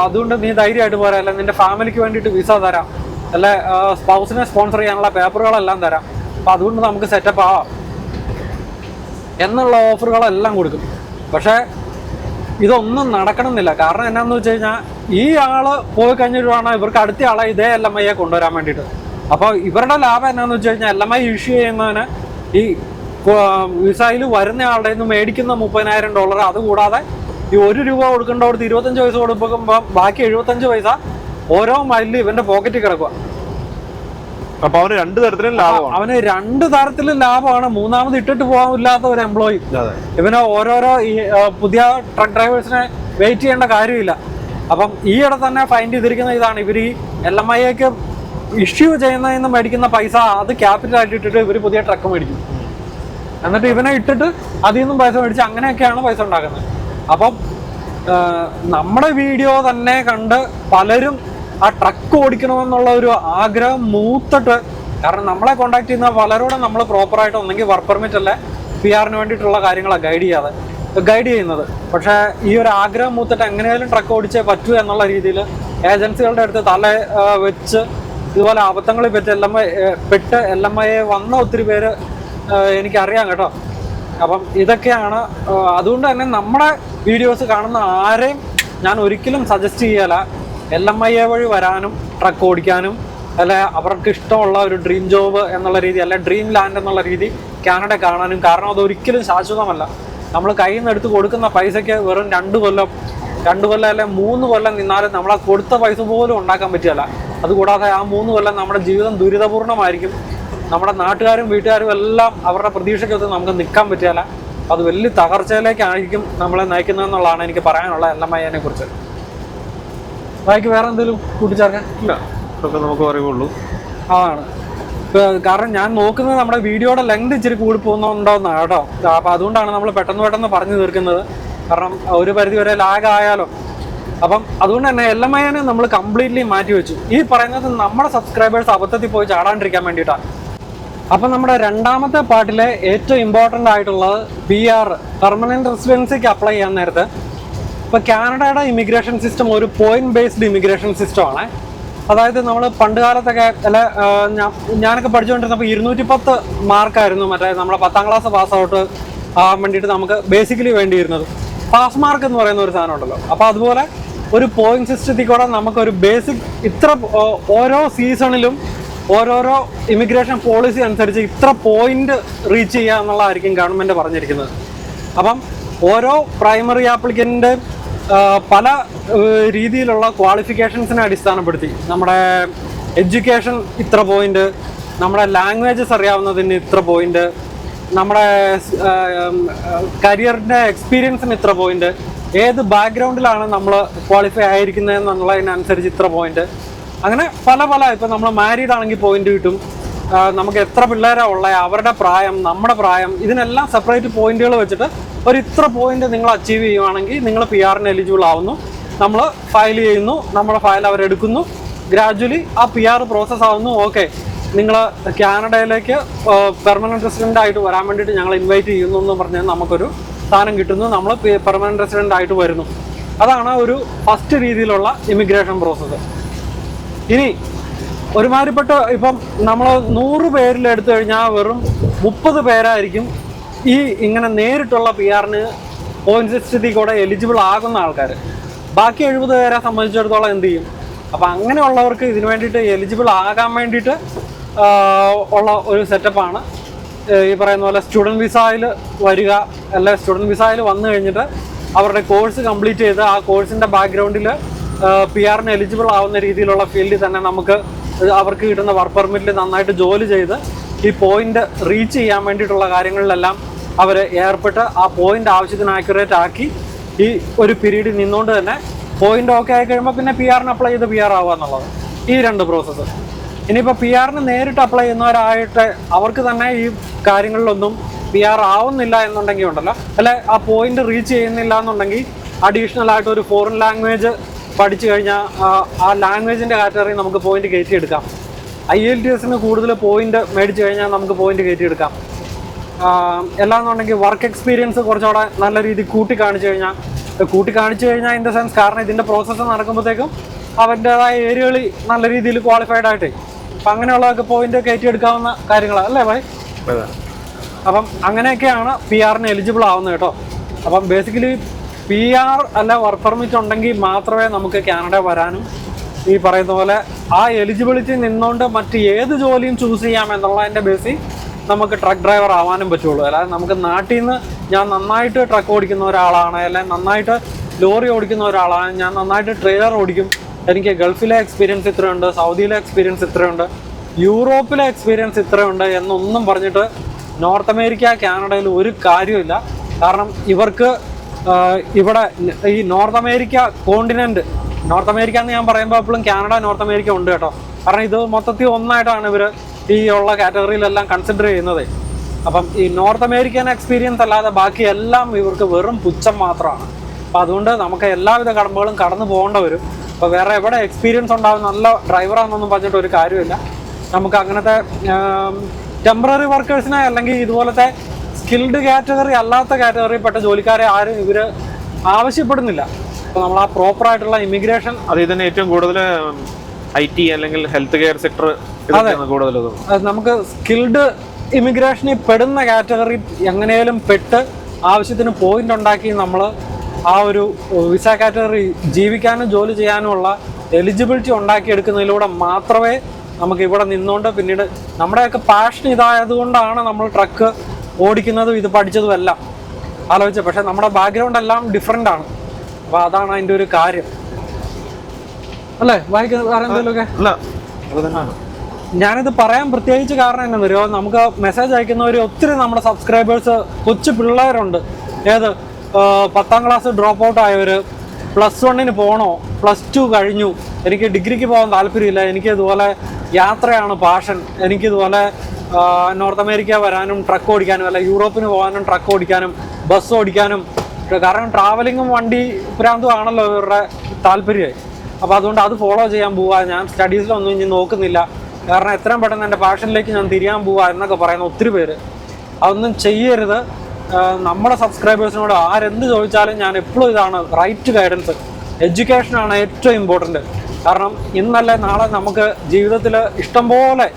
അതുകൊണ്ട് നീ ധൈര്യമായിട്ട് പോരാ, അല്ല നിന്റെ ഫാമിലിക്ക് വേണ്ടിയിട്ട് വിസ തരാം, അല്ലെ സ്പൗസിനെ സ്പോൺസർ ചെയ്യാനുള്ള പേപ്പറുകളെല്ലാം തരാം, അപ്പം അതുകൊണ്ട് നമുക്ക് സെറ്റപ്പ് ആവാം എന്നുള്ള ഓഫറുകളെല്ലാം കൊടുക്കും. പക്ഷേ ഇതൊന്നും നടക്കണമെന്നില്ല. കാരണം എന്നാന്ന് വെച്ച് കഴിഞ്ഞാൽ ഈ ആള് പോയി കഴിഞ്ഞിട്ട് വേണം ഇവർക്ക് അടുത്ത ആളെ ഇതേ LMIA കൊണ്ടുവരാൻ വേണ്ടിയിട്ട്. അപ്പോൾ ഇവരുടെ ലാഭം എന്നാന്ന് വെച്ച് കഴിഞ്ഞാൽ LMIA ഇഷ്യൂ ചെയ്യുന്നതിന് ഈ വിസയിൽ വരുന്ന ആളുടെ നിന്ന് മേടിക്കുന്ന $30,000, അതുകൂടാതെ ഈ $1 കൊടുക്കേണ്ടവർക്ക് 25 പൈസ കൊടുക്കുമ്പോൾ ബാക്കി 75 പൈസ ഓരോ മൈലിലും ഇവന്റെ പോക്കറ്റിൽ കിടക്കുക. അപ്പൊ അവന് 2 തരത്തിലും ലാഭമാണ്. അവന് 2 തരത്തിലും ലാഭമാണ്. മൂന്നാമത് ഇട്ടിട്ട് പോകാനില്ലാത്ത ഒരു എംപ്ലോയി. ഇവന് ഓരോരോ ഈ പുതിയ ട്രക്ക് ഡ്രൈവേഴ്സിനെ വെയിറ്റ് ചെയ്യേണ്ട കാര്യമില്ല. അപ്പം ഈയിടെ തന്നെ ഫൈൻഡ് ചെയ്തിരിക്കുന്ന ഇതാണ്, ഇവർ ഈ LMIAക്ക് ഇഷ്യൂ ചെയ്യുന്നതിൽ നിന്ന് മേടിക്കുന്ന പൈസ അത് ക്യാപിറ്റലായിട്ട് ഇട്ടിട്ട് ഇവർ പുതിയ ട്രക്ക് മേടിക്കും. എന്നിട്ട് ഇവനെ ഇട്ടിട്ട് അതിൽ നിന്നും പൈസ മേടിച്ച് അങ്ങനെയൊക്കെയാണ് പൈസ ഉണ്ടാക്കുന്നത്. അപ്പം നമ്മുടെ വീഡിയോ തന്നെ കണ്ട് പലരും ആ ട്രക്ക് ഓടിക്കണമെന്നുള്ള ഒരു ആഗ്രഹം മൂത്തിട്ട്, കാരണം നമ്മളെ കോണ്ടാക്ട് ചെയ്യുന്ന പലരോടും നമ്മൾ പ്രോപ്പറായിട്ട് ഒന്നെങ്കിൽ വർക്ക് പെർമിറ്റ് അല്ലെ PR-ന് വേണ്ടിയിട്ടുള്ള കാര്യങ്ങളാണ് ഗൈഡ് ചെയ്യുന്നത്. പക്ഷേ ഈ ഒരു ആഗ്രഹം മൂത്തിട്ട് എങ്ങനെയാലും ട്രക്ക് ഓടിച്ചേ പറ്റൂ എന്നുള്ള രീതിയിൽ ഏജൻസികളുടെ അടുത്ത് തല വെച്ച് ഇതുപോലെ അബദ്ധങ്ങളിൽ പെട്ട് LMIA വന്ന ഒത്തിരി പേര് എനിക്കറിയാം കേട്ടോ. അപ്പം ഇതൊക്കെയാണ്. അതുകൊണ്ട് തന്നെ നമ്മുടെ വീഡിയോസ് കാണുന്ന ആരെയും ഞാൻ ഒരിക്കലും സജസ്റ്റ് ചെയ്യല LMIA വഴി വരാനും ട്രക്ക് ഓടിക്കാനും, അല്ലെ അവർക്ക് ഇഷ്ടമുള്ള ഒരു ഡ്രീം ജോബ് എന്നുള്ള രീതി, അല്ലെ ഡ്രീം ലാൻഡ് എന്നുള്ള രീതി കാനഡ കാണാനും. കാരണം അതൊരിക്കലും ശാശ്വതമല്ല. നമ്മൾ കയ്യിൽ നിന്ന് എടുത്ത് കൊടുക്കുന്ന പൈസയ്ക്ക് വെറും 2 കൊല്ലം അല്ലെ 3 കൊല്ലം നിന്നാലും നമ്മളെ കൊടുത്ത പൈസ പോലും ഉണ്ടാക്കാൻ പറ്റില്ല. അതുകൂടാതെ ആ 3 കൊല്ലം നമ്മുടെ ജീവിതം ദുരിതപൂർണ്ണമായിരിക്കും. നമ്മുടെ നാട്ടുകാരും വീട്ടുകാരും എല്ലാം അവരുടെ പ്രതീക്ഷയ്ക്കൊത്ത് നമുക്ക് നിൽക്കാൻ പറ്റില്ല. അത് വലിയ തകർച്ചയിലേക്കായിരിക്കും നമ്മളെ നയിക്കുന്നതെന്നുള്ളതാണ് എനിക്ക് പറയാനുള്ള LMIA കുറിച്ച്. ബാക്കി വേറെ എന്തെങ്കിലും കൂട്ടിച്ചേർക്കാൻ? ഇല്ല, അതൊക്കെ നമുക്ക് അറിയുള്ളൂ. അതാണ് കാരണം ഞാൻ നോക്കുന്നത് നമ്മുടെ വീഡിയോയുടെ ലെങ്ത് ഇച്ചിരി കൂടി പോകുന്നുണ്ടോന്നാണ് കേട്ടോ. അപ്പം അതുകൊണ്ടാണ് നമ്മൾ പെട്ടെന്ന് പറഞ്ഞു തീർക്കുന്നത്. കാരണം ഒരു പരിധി വരെ ലാഗ് ആയാലോ. അപ്പം അതുകൊണ്ട് തന്നെ LMIA നമ്മൾ കംപ്ലീറ്റ്ലി മാറ്റി വെച്ചു. ഈ പറയുന്നത് നമ്മുടെ സബ്സ്ക്രൈബേഴ്സ് അബദ്ധത്തിൽ പോയി ചാടാണ്ടിരിക്കാൻ വേണ്ടിയിട്ടാണ്. അപ്പം നമ്മുടെ രണ്ടാമത്തെ പാർട്ടിലെ ഏറ്റവും ഇമ്പോർട്ടൻ്റ് ആയിട്ടുള്ളത് PR, പെർമനന്റ് റെസിഡൻസിക്ക് അപ്ലൈ ചെയ്യാൻ നേരത്ത് ഇപ്പോൾ കാനഡയുടെ ഇമിഗ്രേഷൻ സിസ്റ്റം ഒരു പോയിന്റ് ബേസ്ഡ് ഇമിഗ്രേഷൻ സിസ്റ്റമാണ്. അതായത് നമ്മൾ പണ്ട് കാലത്തൊക്കെ അല്ല ഞാനൊക്കെ പഠിച്ചുകൊണ്ടിരുന്നപ്പോൾ 210 മാർക്കായിരുന്നു മറ്റേ നമ്മളെ 10ാം ക്ലാസ് പാസ് ഔട്ട് ആവാൻ വേണ്ടിയിട്ട് നമുക്ക് ബേസിക്കലി വേണ്ടിയിരുന്നത്. പാസ് മാർക്ക് എന്ന് പറയുന്ന ഒരു സാധനം ഉണ്ടല്ലോ. അപ്പോൾ അതുപോലെ ഒരു പോയിന്റ് സിസ്റ്റത്തിൽ കൂടെ നമുക്കൊരു ബേസിക് ഇത്ര ഓരോ സീസണിലും ഓരോരോ ഇമിഗ്രേഷൻ പോളിസി അനുസരിച്ച് ഇത്ര പോയിന്റ് റീച്ച് ചെയ്യുക എന്നുള്ളതായിരിക്കും ഗവൺമെൻറ് പറഞ്ഞിരിക്കുന്നത്. അപ്പം ഓരോ പ്രൈമറി ആപ്ലിക്കൻ്റെ പല രീതിയിലുള്ള ക്വാളിഫിക്കേഷൻസിനെ അടിസ്ഥാനപ്പെടുത്തി നമ്മുടെ എഡ്യൂക്കേഷൻ ഇത്ര പോയിന്റ്, നമ്മുടെ ലാംഗ്വേജസ് അറിയാവുന്നതിന് ഇത്ര പോയിന്റ്, നമ്മുടെ കരിയറിൻ്റെ എക്സ്പീരിയൻസിന് ഇത്ര പോയിന്റ്, ഏത് ബാക്ക്ഗ്രൗണ്ടിലാണ് നമ്മൾ ക്വാളിഫൈ ആയിരിക്കുന്നത് എന്നുള്ളതിനനുസരിച്ച് ഇത്ര പോയിന്റ്, അങ്ങനെ പല ഇപ്പം നമ്മൾ മാരീഡ് ആണെങ്കിൽ പോയിന്റ് കിട്ടും, നമുക്ക് എത്ര പിള്ളേരാണ് ഉള്ളത്, അവരുടെ പ്രായം, നമ്മുടെ പ്രായം, ഇതിനെല്ലാം സെപ്പറേറ്റ് പോയിന്റുകൾ വെച്ചിട്ട് ഒരു ഇത്ര പോയിന്റ് നിങ്ങൾ അച്ചീവ് ചെയ്യുവാണെങ്കിൽ നിങ്ങൾ PR-ന് എലിജിബിൾ ആവുന്നു. നമ്മൾ ഫയൽ ചെയ്യുന്നു, നമ്മുടെ ഫയൽ അവരെടുക്കുന്നു, ഗ്രാജുവലി ആ PR പ്രോസസ്സ് ആവുന്നു. ഓക്കെ, നിങ്ങൾ കാനഡയിലേക്ക് പെർമനന്റ് റെസിഡൻ്റ് ആയിട്ട് വരാൻ വേണ്ടിയിട്ട് ഞങ്ങൾ ഇൻവൈറ്റ് ചെയ്യുന്നു എന്ന് പറഞ്ഞാൽ നമുക്കൊരു സ്ഥാനം കിട്ടുന്നു, നമ്മൾ പെർമനന്റ് റെസിഡൻ്റ് ആയിട്ട് വരുന്നു. അതാണ് ഒരു ഫസ്റ്റ് രീതിയിലുള്ള ഇമിഗ്രേഷൻ പ്രോസസ്സ്. ഇനി ഒരുമാതിരിപ്പെട്ട ഇപ്പം നമ്മൾ 100 പേരിൽ എടുത്തു കഴിഞ്ഞാൽ വെറും 30 പേരായിരിക്കും ഈ ഇങ്ങനെ നേരിട്ടുള്ള PR-ന് പോയിന്റ് സിസ്റ്റത്തിൽ കൂടെ എലിജിബിൾ ആകുന്ന ആൾക്കാർ. ബാക്കി 70 പേരെ സംബന്ധിച്ചിടത്തോളം എന്ത് ചെയ്യും? അപ്പം അങ്ങനെയുള്ളവർക്ക് ഇതിന് വേണ്ടിയിട്ട് എലിജിബിൾ ആകാൻ വേണ്ടിയിട്ട് ഉള്ള ഒരു സെറ്റപ്പാണ് ഈ പറയുന്ന പോലെ സ്റ്റുഡൻറ്റ് വിസയിൽ വരിക. അല്ല, സ്റ്റുഡൻറ്റ് വിസയിൽ വന്നു കഴിഞ്ഞിട്ട് അവരുടെ കോഴ്സ് കംപ്ലീറ്റ് ചെയ്ത് ആ കോഴ്സിൻ്റെ ബാക്ക്ഗ്രൗണ്ടിൽ PR-ന് എലിജിബിൾ ആവുന്ന രീതിയിലുള്ള ഫീൽഡിൽ തന്നെ നമുക്ക് അവർക്ക് കിട്ടുന്ന വർക്ക് പെർമിറ്റിൽ നന്നായിട്ട് ജോലി ചെയ്ത് ഈ പോയിന്റ് റീച്ച് ചെയ്യാൻ വേണ്ടിയിട്ടുള്ള കാര്യങ്ങളിലെല്ലാം അവർ ഏർപ്പെട്ട് ആ പോയിന്റ് ആവശ്യത്തിന് ആക്യുറേറ്റ് ആക്കി ഈ ഒരു പീരീഡിൽ നിന്നുകൊണ്ട് തന്നെ പോയിന്റ് ഓക്കെ ആയി കഴിയുമ്പോൾ പിന്നെ PR-ന് അപ്ലൈ ചെയ്ത് PR ആവുക എന്നുള്ളത്. ഈ 2 പ്രോസസ്സ്. ഇനിയിപ്പോൾ PR-ന് നേരിട്ട് അപ്ലൈ ചെയ്യുന്നവരായിട്ട് അവർക്ക് തന്നെ ഈ കാര്യങ്ങളിലൊന്നും PR ആവുന്നില്ല എന്നുണ്ടെങ്കിൽ ഉണ്ടല്ലോ, അല്ലെ ആ പോയിന്റ് റീച്ച് ചെയ്യുന്നില്ല എന്നുണ്ടെങ്കിൽ അഡീഷണൽ ആയിട്ട് ഒരു ഫോറിൻ ലാംഗ്വേജ് പഠിച്ചു കഴിഞ്ഞാൽ ആ ലാംഗ്വേജിൻ്റെ കാറ്റഗറി നമുക്ക് പോയിന്റ് കയറ്റിയെടുക്കാം. IELTS-ന് കൂടുതൽ പോയിന്റ് മേടിച്ചു കഴിഞ്ഞാൽ നമുക്ക് പോയിന്റ് കയറ്റിയെടുക്കാം. എല്ലാന്നുണ്ടെങ്കിൽ വർക്ക് എക്സ്പീരിയൻസ് കുറച്ചുകൂടെ നല്ല രീതിയിൽ കൂട്ടിക്കാണിച്ചു കഴിഞ്ഞാൽ ഇൻ ദ സെൻസ്, കാരണം ഇതിൻ്റെ പ്രോസസ്സ് നടക്കുമ്പോഴത്തേക്കും അവൻ്റേതായ ഏരിയകളിൽ നല്ല രീതിയിൽ ക്വാളിഫൈഡ് ആയിട്ട് അപ്പം അങ്ങനെയുള്ളതൊക്കെ പോയിന്റ് കയറ്റിയെടുക്കാവുന്ന കാര്യങ്ങളാണ് അല്ലേ ഭായ്? അപ്പം അങ്ങനെയൊക്കെയാണ് PR-ന് എലിജിബിൾ ആവുന്നത് കേട്ടോ. അപ്പം ബേസിക്കലി PR അല്ല വർക്ക് പെർമിറ്റ് ഉണ്ടെങ്കിൽ മാത്രമേ നമുക്ക് കാനഡ വരാനും ഈ പറയുന്ന പോലെ ആ എലിജിബിലിറ്റി നിന്നുകൊണ്ട് മറ്റ് ഏത് ജോലിയും ചൂസ് ചെയ്യാം എന്നുള്ളതിൻ്റെ ബേസിൽ നമുക്ക് ട്രക്ക് ഡ്രൈവർ ആവാനും പറ്റുള്ളൂ. അല്ലാതെ നമുക്ക് നാട്ടിൽ നിന്ന് ഞാൻ നന്നായിട്ട് ട്രക്ക് ഓടിക്കുന്ന ഒരാളാണ്, അല്ലെങ്കിൽ നന്നായിട്ട് ലോറി ഓടിക്കുന്ന ഒരാളാണ്, ഞാൻ നന്നായിട്ട് ട്രെയിലർ ഓടിക്കും, എനിക്ക് ഗൾഫിലെ എക്സ്പീരിയൻസ് ഇത്രയുണ്ട്, സൗദിയിലെ എക്സ്പീരിയൻസ് ഇത്രയുണ്ട്, യൂറോപ്പിലെ എക്സ്പീരിയൻസ് ഇത്രയുണ്ട് എന്നൊന്നും പറഞ്ഞിട്ട് നോർത്ത് അമേരിക്ക കാനഡയിൽ ഒരു കാര്യമില്ല. കാരണം ഇവർക്ക് ഇവിടെ ഈ north America continent, north America എന്ന് ഞാൻ പറയുമ്പോൾ എപ്പോഴും കാനഡ നോർത്ത് അമേരിക്ക ഉണ്ട് കേട്ടോ. കാരണം ഇത് മൊത്തത്തിൽ ഒന്നായിട്ടാണ് ഇവർ ഈ ഉള്ള കാറ്റഗറിയിലെല്ലാം കൺസിഡർ ചെയ്യുന്നത്. അപ്പം ഈ നോർത്ത് അമേരിക്കൻ എക്സ്പീരിയൻസ് അല്ലാതെ ബാക്കി എല്ലാം ഇവർക്ക് വെറും പുച്ഛം മാത്രമാണ്. അപ്പോൾ അതുകൊണ്ട് നമുക്ക് എല്ലാവിധ കടമ്പകളും കടന്നു പോകേണ്ട വരും. അപ്പോൾ വേറെ എവിടെ എക്സ്പീരിയൻസ് ഉണ്ടാവും നല്ല ഡ്രൈവറാണെന്നൊന്നും പറഞ്ഞിട്ട് ഒരു കാര്യമില്ല. നമുക്ക് അങ്ങനത്തെ ടെമ്പററി വർക്കേഴ്സിനെ അല്ലെങ്കിൽ ഇതുപോലത്തെ സ്കിൽഡ് കാറ്റഗറി അല്ലാത്ത കാറ്റഗറിയിൽപ്പെട്ട ജോലിക്കാരെ ആരും ഇവർ ആവശ്യപ്പെടുന്നില്ല. അപ്പോൾ നമ്മൾ ആ പ്രോപ്പറായിട്ടുള്ള ഇമിഗ്രേഷൻ അത് ഇതിന് ഏറ്റവും കൂടുതൽ IT അല്ലെങ്കിൽ ഹെൽത്ത് കെയർ സെക്ടർ കൂടുതൽ നമുക്ക് സ്കിൽഡ് ഇമിഗ്രേഷനിൽ പെടുന്ന കാറ്റഗറി എങ്ങനെയും പെട്ട് ആവശ്യത്തിന് പോയിന്റ് ഉണ്ടാക്കി നമ്മൾ ആ ഒരു വിസ കാറ്റഗറി ജീവിക്കാനും ജോലി ചെയ്യാനുമുള്ള എലിജിബിലിറ്റി ഉണ്ടാക്കിയെടുക്കുന്നതിലൂടെ മാത്രമേ നമുക്ക് ഇവിടെ നിന്നുകൊണ്ട് പിന്നീട് നമ്മുടെയൊക്കെ പാഷൻ ഇതായതുകൊണ്ടാണ് നമ്മൾ ട്രക്ക് ഓടിക്കുന്നതും ഇത് പഠിച്ചതും എല്ലാം ആലോചിച്ചത്. പക്ഷെ നമ്മുടെ ബാക്ക്ഗ്രൗണ്ട് എല്ലാം ഡിഫറെൻ്റ് ആണ്. അപ്പോൾ അതാണ് അതിൻ്റെ ഒരു കാര്യം അല്ലേ വായിക്കുന്നൊക്കെ. ഞാനിത് പറയാൻ പ്രത്യേകിച്ച് കാരണം എന്നാ അറിയോ, നമുക്ക് മെസ്സേജ് അയക്കുന്നവർ ഒത്തിരി നമ്മുടെ സബ്സ്ക്രൈബേഴ്സ് കൊച്ചു പിള്ളേരുണ്ട്. ഏത് 10ാം ക്ലാസ് ഡ്രോപ്പ് ഔട്ട് ആയവർ, +1 പോകണോ, +2 കഴിഞ്ഞു, എനിക്ക് ഡിഗ്രിക്ക് പോകാൻ താല്പര്യമില്ല, എനിക്ക് ഇതുപോലെ യാത്രയാണ് പാഷൻ, എനിക്കിതുപോലെ നോർത്ത് അമേരിക്ക വരാനും ട്രക്ക് ഓടിക്കാനും അല്ല യൂറോപ്പിന് പോകാനും ട്രക്ക് ഓടിക്കാനും ബസ് ഓടിക്കാനും, കാരണം ട്രാവലിങ്ങും വണ്ടി പ്രാന്തും ആണല്ലോ ഇവരുടെ താല്പര്യമായി. അപ്പോൾ അതുകൊണ്ട് അത് ഫോളോ ചെയ്യാൻ പോവുക, ഞാൻ സ്റ്റഡീസിലൊന്നും ഇനി നോക്കുന്നില്ല, കാരണം എത്രയും പെട്ടെന്ന് എൻ്റെ പാഷനിലേക്ക് ഞാൻ തിരിയാൻ പോവുക എന്നൊക്കെ പറയുന്ന ഒത്തിരി പേര്. അതൊന്നും ചെയ്യരുത്. നമ്മുടെ സബ്സ്ക്രൈബേഴ്സിനോട് ആരെന്ത് ചോദിച്ചാലും ഞാൻ എപ്പോഴും ഇതാണ് റൈറ്റ് ഗൈഡൻസ്. എഡ്യൂക്കേഷനാണ് ഏറ്റവും ഇമ്പോർട്ടൻറ്റ്. കാരണം ഇന്നല്ലേ നാളെ നമുക്ക് ജീവിതത്തിൽ ഇഷ്ടംപോലെ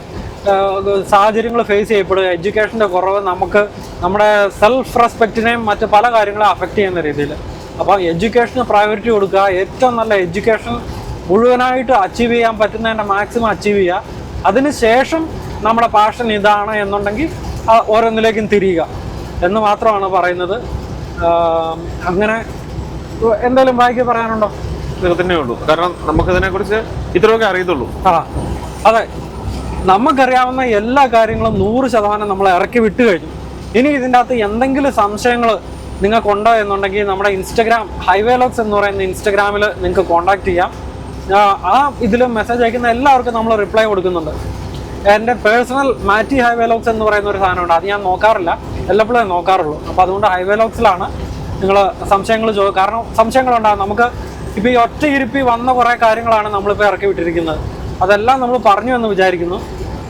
സാഹചര്യങ്ങൾ ഫേസ് ചെയ്യപ്പെടുക, എഡ്യൂക്കേഷൻ്റെ കുറവ് നമുക്ക് നമ്മുടെ സെൽഫ് റെസ്പെക്റ്റിനെയും മറ്റ് പല കാര്യങ്ങളെ അഫക്റ്റ് ചെയ്യുന്ന രീതിയിൽ. അപ്പോൾ എഡ്യൂക്കേഷന് പ്രയോറിറ്റി കൊടുക്കുക, ഏറ്റവും നല്ല എഡ്യൂക്കേഷൻ മുഴുവനായിട്ട് അച്ചീവ് ചെയ്യാൻ പറ്റുന്നതിൻ്റെ മാക്സിമം അച്ചീവ് ചെയ്യുക. അതിനുശേഷം നമ്മുടെ പാഷൻ ഇതാണ് എന്നുണ്ടെങ്കിൽ ഓരോന്നിലേക്കും തിരിയുക എന്ന് മാത്രമാണ് പറയുന്നത്. അങ്ങനെ എന്തെങ്കിലും ബാക്കി പറയാനുണ്ടോ? ഇതൊക്കെ തന്നെ ഉള്ളൂ. കാരണം നമുക്കിതിനെക്കുറിച്ച് ഇത്രയൊക്കെ അറിയത്തുള്ളൂ. അതെ, നമുക്കറിയാവുന്ന എല്ലാ കാര്യങ്ങളും 100% നമ്മൾ ഇറക്കി വിട്ട് കഴിഞ്ഞു. ഇനി ഇതിൻ്റെ അകത്ത് എന്തെങ്കിലും സംശയങ്ങൾ നിങ്ങൾക്കുണ്ടോ എന്നുണ്ടെങ്കിൽ നമ്മുടെ ഇൻസ്റ്റഗ്രാം ഹൈവേ ലോഗ്സ് എന്ന് പറയുന്ന ഇൻസ്റ്റഗ്രാമിൽ നിങ്ങൾക്ക് കോൺടാക്ട് ചെയ്യാം. ആ ഇതിൽ മെസ്സേജ് അയക്കുന്ന എല്ലാവർക്കും നമ്മൾ റിപ്ലൈ കൊടുക്കുന്നുണ്ട്. എൻ്റെ പേഴ്സണൽ മാറ്റി ഹൈവേ ലോഗ്സ് എന്ന് പറയുന്ന ഒരു സാധനമുണ്ട്, അത് ഞാൻ നോക്കാറില്ല, എല്ലപ്പോഴേ നോക്കാറുള്ളൂ. അപ്പോൾ അതുകൊണ്ട് ഹൈവേ ലോഗ്സിലാണ് നിങ്ങൾ സംശയങ്ങൾ കാരണം സംശയങ്ങളുണ്ടാകും. നമുക്ക് ഇപ്പോൾ ഈ ഒറ്റ ഇരിപ്പി വന്ന കുറേ കാര്യങ്ങളാണ് നമ്മളിപ്പോൾ ഇറക്കി വിട്ടിരിക്കുന്നത്. അതെല്ലാം നമ്മൾ പറഞ്ഞു എന്ന് വിചാരിക്കുന്നു.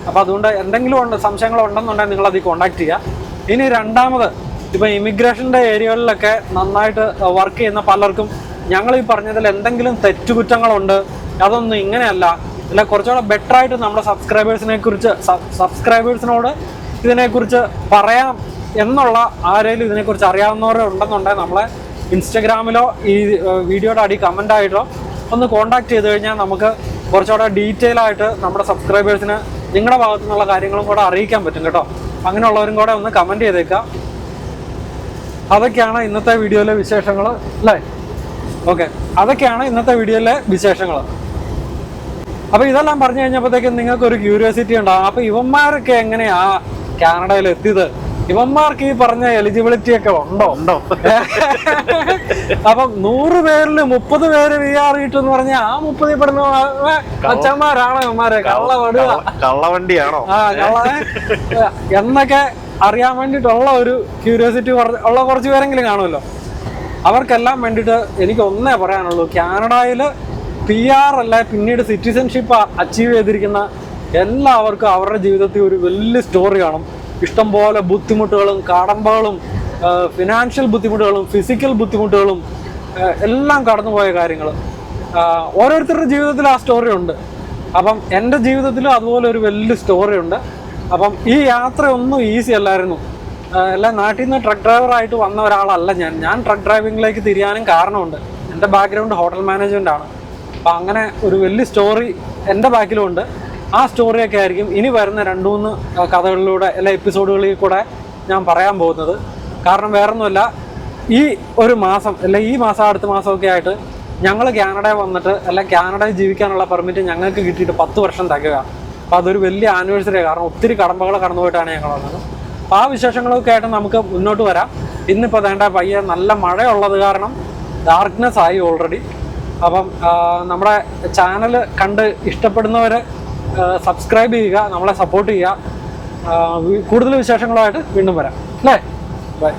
അപ്പോൾ അതുകൊണ്ട് എന്തെങ്കിലും സംശയങ്ങളുണ്ടെന്നുണ്ടെങ്കിൽ നിങ്ങളതിൽ കോൺടാക്ട് ചെയ്യുക. ഇനി രണ്ടാമത്, ഇപ്പോൾ ഇമിഗ്രേഷൻ്റെ ഏരിയകളിലൊക്കെ നന്നായിട്ട് വർക്ക് ചെയ്യുന്ന പലർക്കും ഞങ്ങൾ ഈ പറഞ്ഞതിൽ എന്തെങ്കിലും തെറ്റുകുറ്റങ്ങളുണ്ട്, അതൊന്നും ഇങ്ങനെയല്ല, അല്ല കുറച്ചുകൂടെ ബെറ്ററായിട്ട് നമ്മുടെ സബ്സ്ക്രൈബേഴ്സിനോട് ഇതിനെക്കുറിച്ച് പറയാം എന്നുള്ള ആരെങ്കിലും ഇതിനെക്കുറിച്ച് അറിയാവുന്നവരുണ്ടെന്നുണ്ടെങ്കിൽ നമ്മളെ ഇൻസ്റ്റഗ്രാമിലോ ഈ വീഡിയോയുടെ അടി കമൻ്റായിട്ടോ ഒന്ന് കോൺടാക്ട് ചെയ്ത് കഴിഞ്ഞാൽ നമുക്ക് കുറച്ചുകൂടെ ഡീറ്റെയിൽ ആയിട്ട് നമ്മുടെ സബ്സ്ക്രൈബേഴ്സിന് നിങ്ങളുടെ ഭാഗത്തു നിന്നുള്ള കാര്യങ്ങളും കൂടെ അറിയിക്കാൻ പറ്റും കേട്ടോ. അങ്ങനെയുള്ളവരും കൂടെ ഒന്ന് കമൻറ്റ് ചെയ്തേക്കാം. അതൊക്കെയാണ് ഇന്നത്തെ വീഡിയോയിലെ വിശേഷങ്ങൾ അല്ലേ? ഓക്കെ, അതൊക്കെയാണ് ഇന്നത്തെ വീഡിയോയിലെ വിശേഷങ്ങൾ. അപ്പോൾ ഇതെല്ലാം പറഞ്ഞു കഴിഞ്ഞപ്പോഴത്തേക്കും നിങ്ങൾക്കൊരു ക്യൂരിയോസിറ്റി ഉണ്ടാകും, അപ്പോൾ ഇവന്മാരൊക്കെ എങ്ങനെയാ കാനഡയിൽ എത്തിയത്, ഇവന്മാർക്ക് ഈ പറഞ്ഞ എലിജിബിലിറ്റി ഒക്കെ ഉണ്ടോ? അപ്പം 100 പേരിൽ 30 പേര് VR കിട്ടുമെന്ന് പറഞ്ഞാൽ ആ 30 പെടുന്ന അച്ഛന്മാരാണോ ഇവന്മാരെ? കള്ളവണ്ടിയാണോ എന്നൊക്കെ അറിയാൻ വേണ്ടിയിട്ടുള്ള ഒരു ക്യൂരിയോസിറ്റി ഉള്ള കുറച്ച് പേരെങ്കിലും കാണുമല്ലോ. അവർക്കെല്ലാം വേണ്ടിയിട്ട് എനിക്ക് ഒന്നേ പറയാനുള്ളൂ, കാനഡയിൽ PR അല്ല പിന്നീട് സിറ്റിസൺഷിപ്പ് അച്ചീവ് ചെയ്തിരിക്കുന്ന എല്ലാവർക്കും അവരുടെ ജീവിതത്തിൽ ഒരു വലിയ സ്റ്റോറി കാണും. ഇഷ്ടംപോലെ ബുദ്ധിമുട്ടുകളും കടമ്പകളും ഫിനാൻഷ്യൽ ബുദ്ധിമുട്ടുകളും ഫിസിക്കൽ ബുദ്ധിമുട്ടുകളും എല്ലാം കടന്നുപോയ കാര്യങ്ങൾ ഓരോരുത്തരുടെ ജീവിതത്തിൽ ആ സ്റ്റോറി ഉണ്ട്. അപ്പം എൻ്റെ ജീവിതത്തിലും അതുപോലെ ഒരു വലിയ സ്റ്റോറി ഉണ്ട്. അപ്പം ഈ യാത്ര ഒന്നും ഈസി അല്ലായിരുന്നു. എല്ലാം നാട്ടിൽ നിന്ന് ട്രക്ക് ഡ്രൈവറായിട്ട് വന്ന ഒരാളല്ല ഞാൻ ട്രക്ക് ഡ്രൈവിങ്ങിലേക്ക് തിരിയാനും കാരണമുണ്ട്. എൻ്റെ ബാക്ക്ഗ്രൗണ്ട് ഹോട്ടൽ മാനേജ്മെൻ്റ് ആണ്. അപ്പം അങ്ങനെ ഒരു വലിയ സ്റ്റോറി എൻ്റെ ബാക്കിലുമുണ്ട്. ആ സ്റ്റോറിയൊക്കെ ആയിരിക്കും ഇനി വരുന്ന 2-3 കഥകളിലൂടെ എല്ലാ എപ്പിസോഡുകളിൽ കൂടെ ഞാൻ പറയാൻ പോകുന്നത്. കാരണം വേറൊന്നുമല്ല, ഈ ഒരു മാസം ഈ മാസം അടുത്ത മാസമൊക്കെ ആയിട്ട് ഞങ്ങൾ കാനഡയിൽ വന്നിട്ട് കാനഡയിൽ ജീവിക്കാനുള്ള പെർമിറ്റ് ഞങ്ങൾക്ക് കിട്ടിയിട്ട് 10 വർഷം തികയുക. അപ്പോൾ അതൊരു വലിയ ആനിവേഴ്സറിയാണ്. കാരണം ഒത്തിരി കടമ്പകൾ കടന്നു പോയിട്ടാണ് ഞങ്ങൾ വന്നത്. അപ്പോൾ ആ വിശേഷങ്ങളൊക്കെ ആയിട്ട് നമുക്ക് മുന്നോട്ട് വരാം. ഇന്നിപ്പോൾ വേണ്ട പയ്യെ നല്ല മഴയുള്ളത് കാരണം ഡാർക്ക്നെസ് ആയി ഓൾറെഡി. അപ്പം നമ്മുടെ ചാനൽ കണ്ട് ഇഷ്ടപ്പെടുന്നവർ സബ്സ്ക്രൈബ് ചെയ്യുക, നമ്മളെ സപ്പോർട്ട് ചെയ്യുക. കൂടുതൽ വിശേഷങ്ങളുമായിട്ട് വീണ്ടും വരാം അല്ലേ? ബൈ.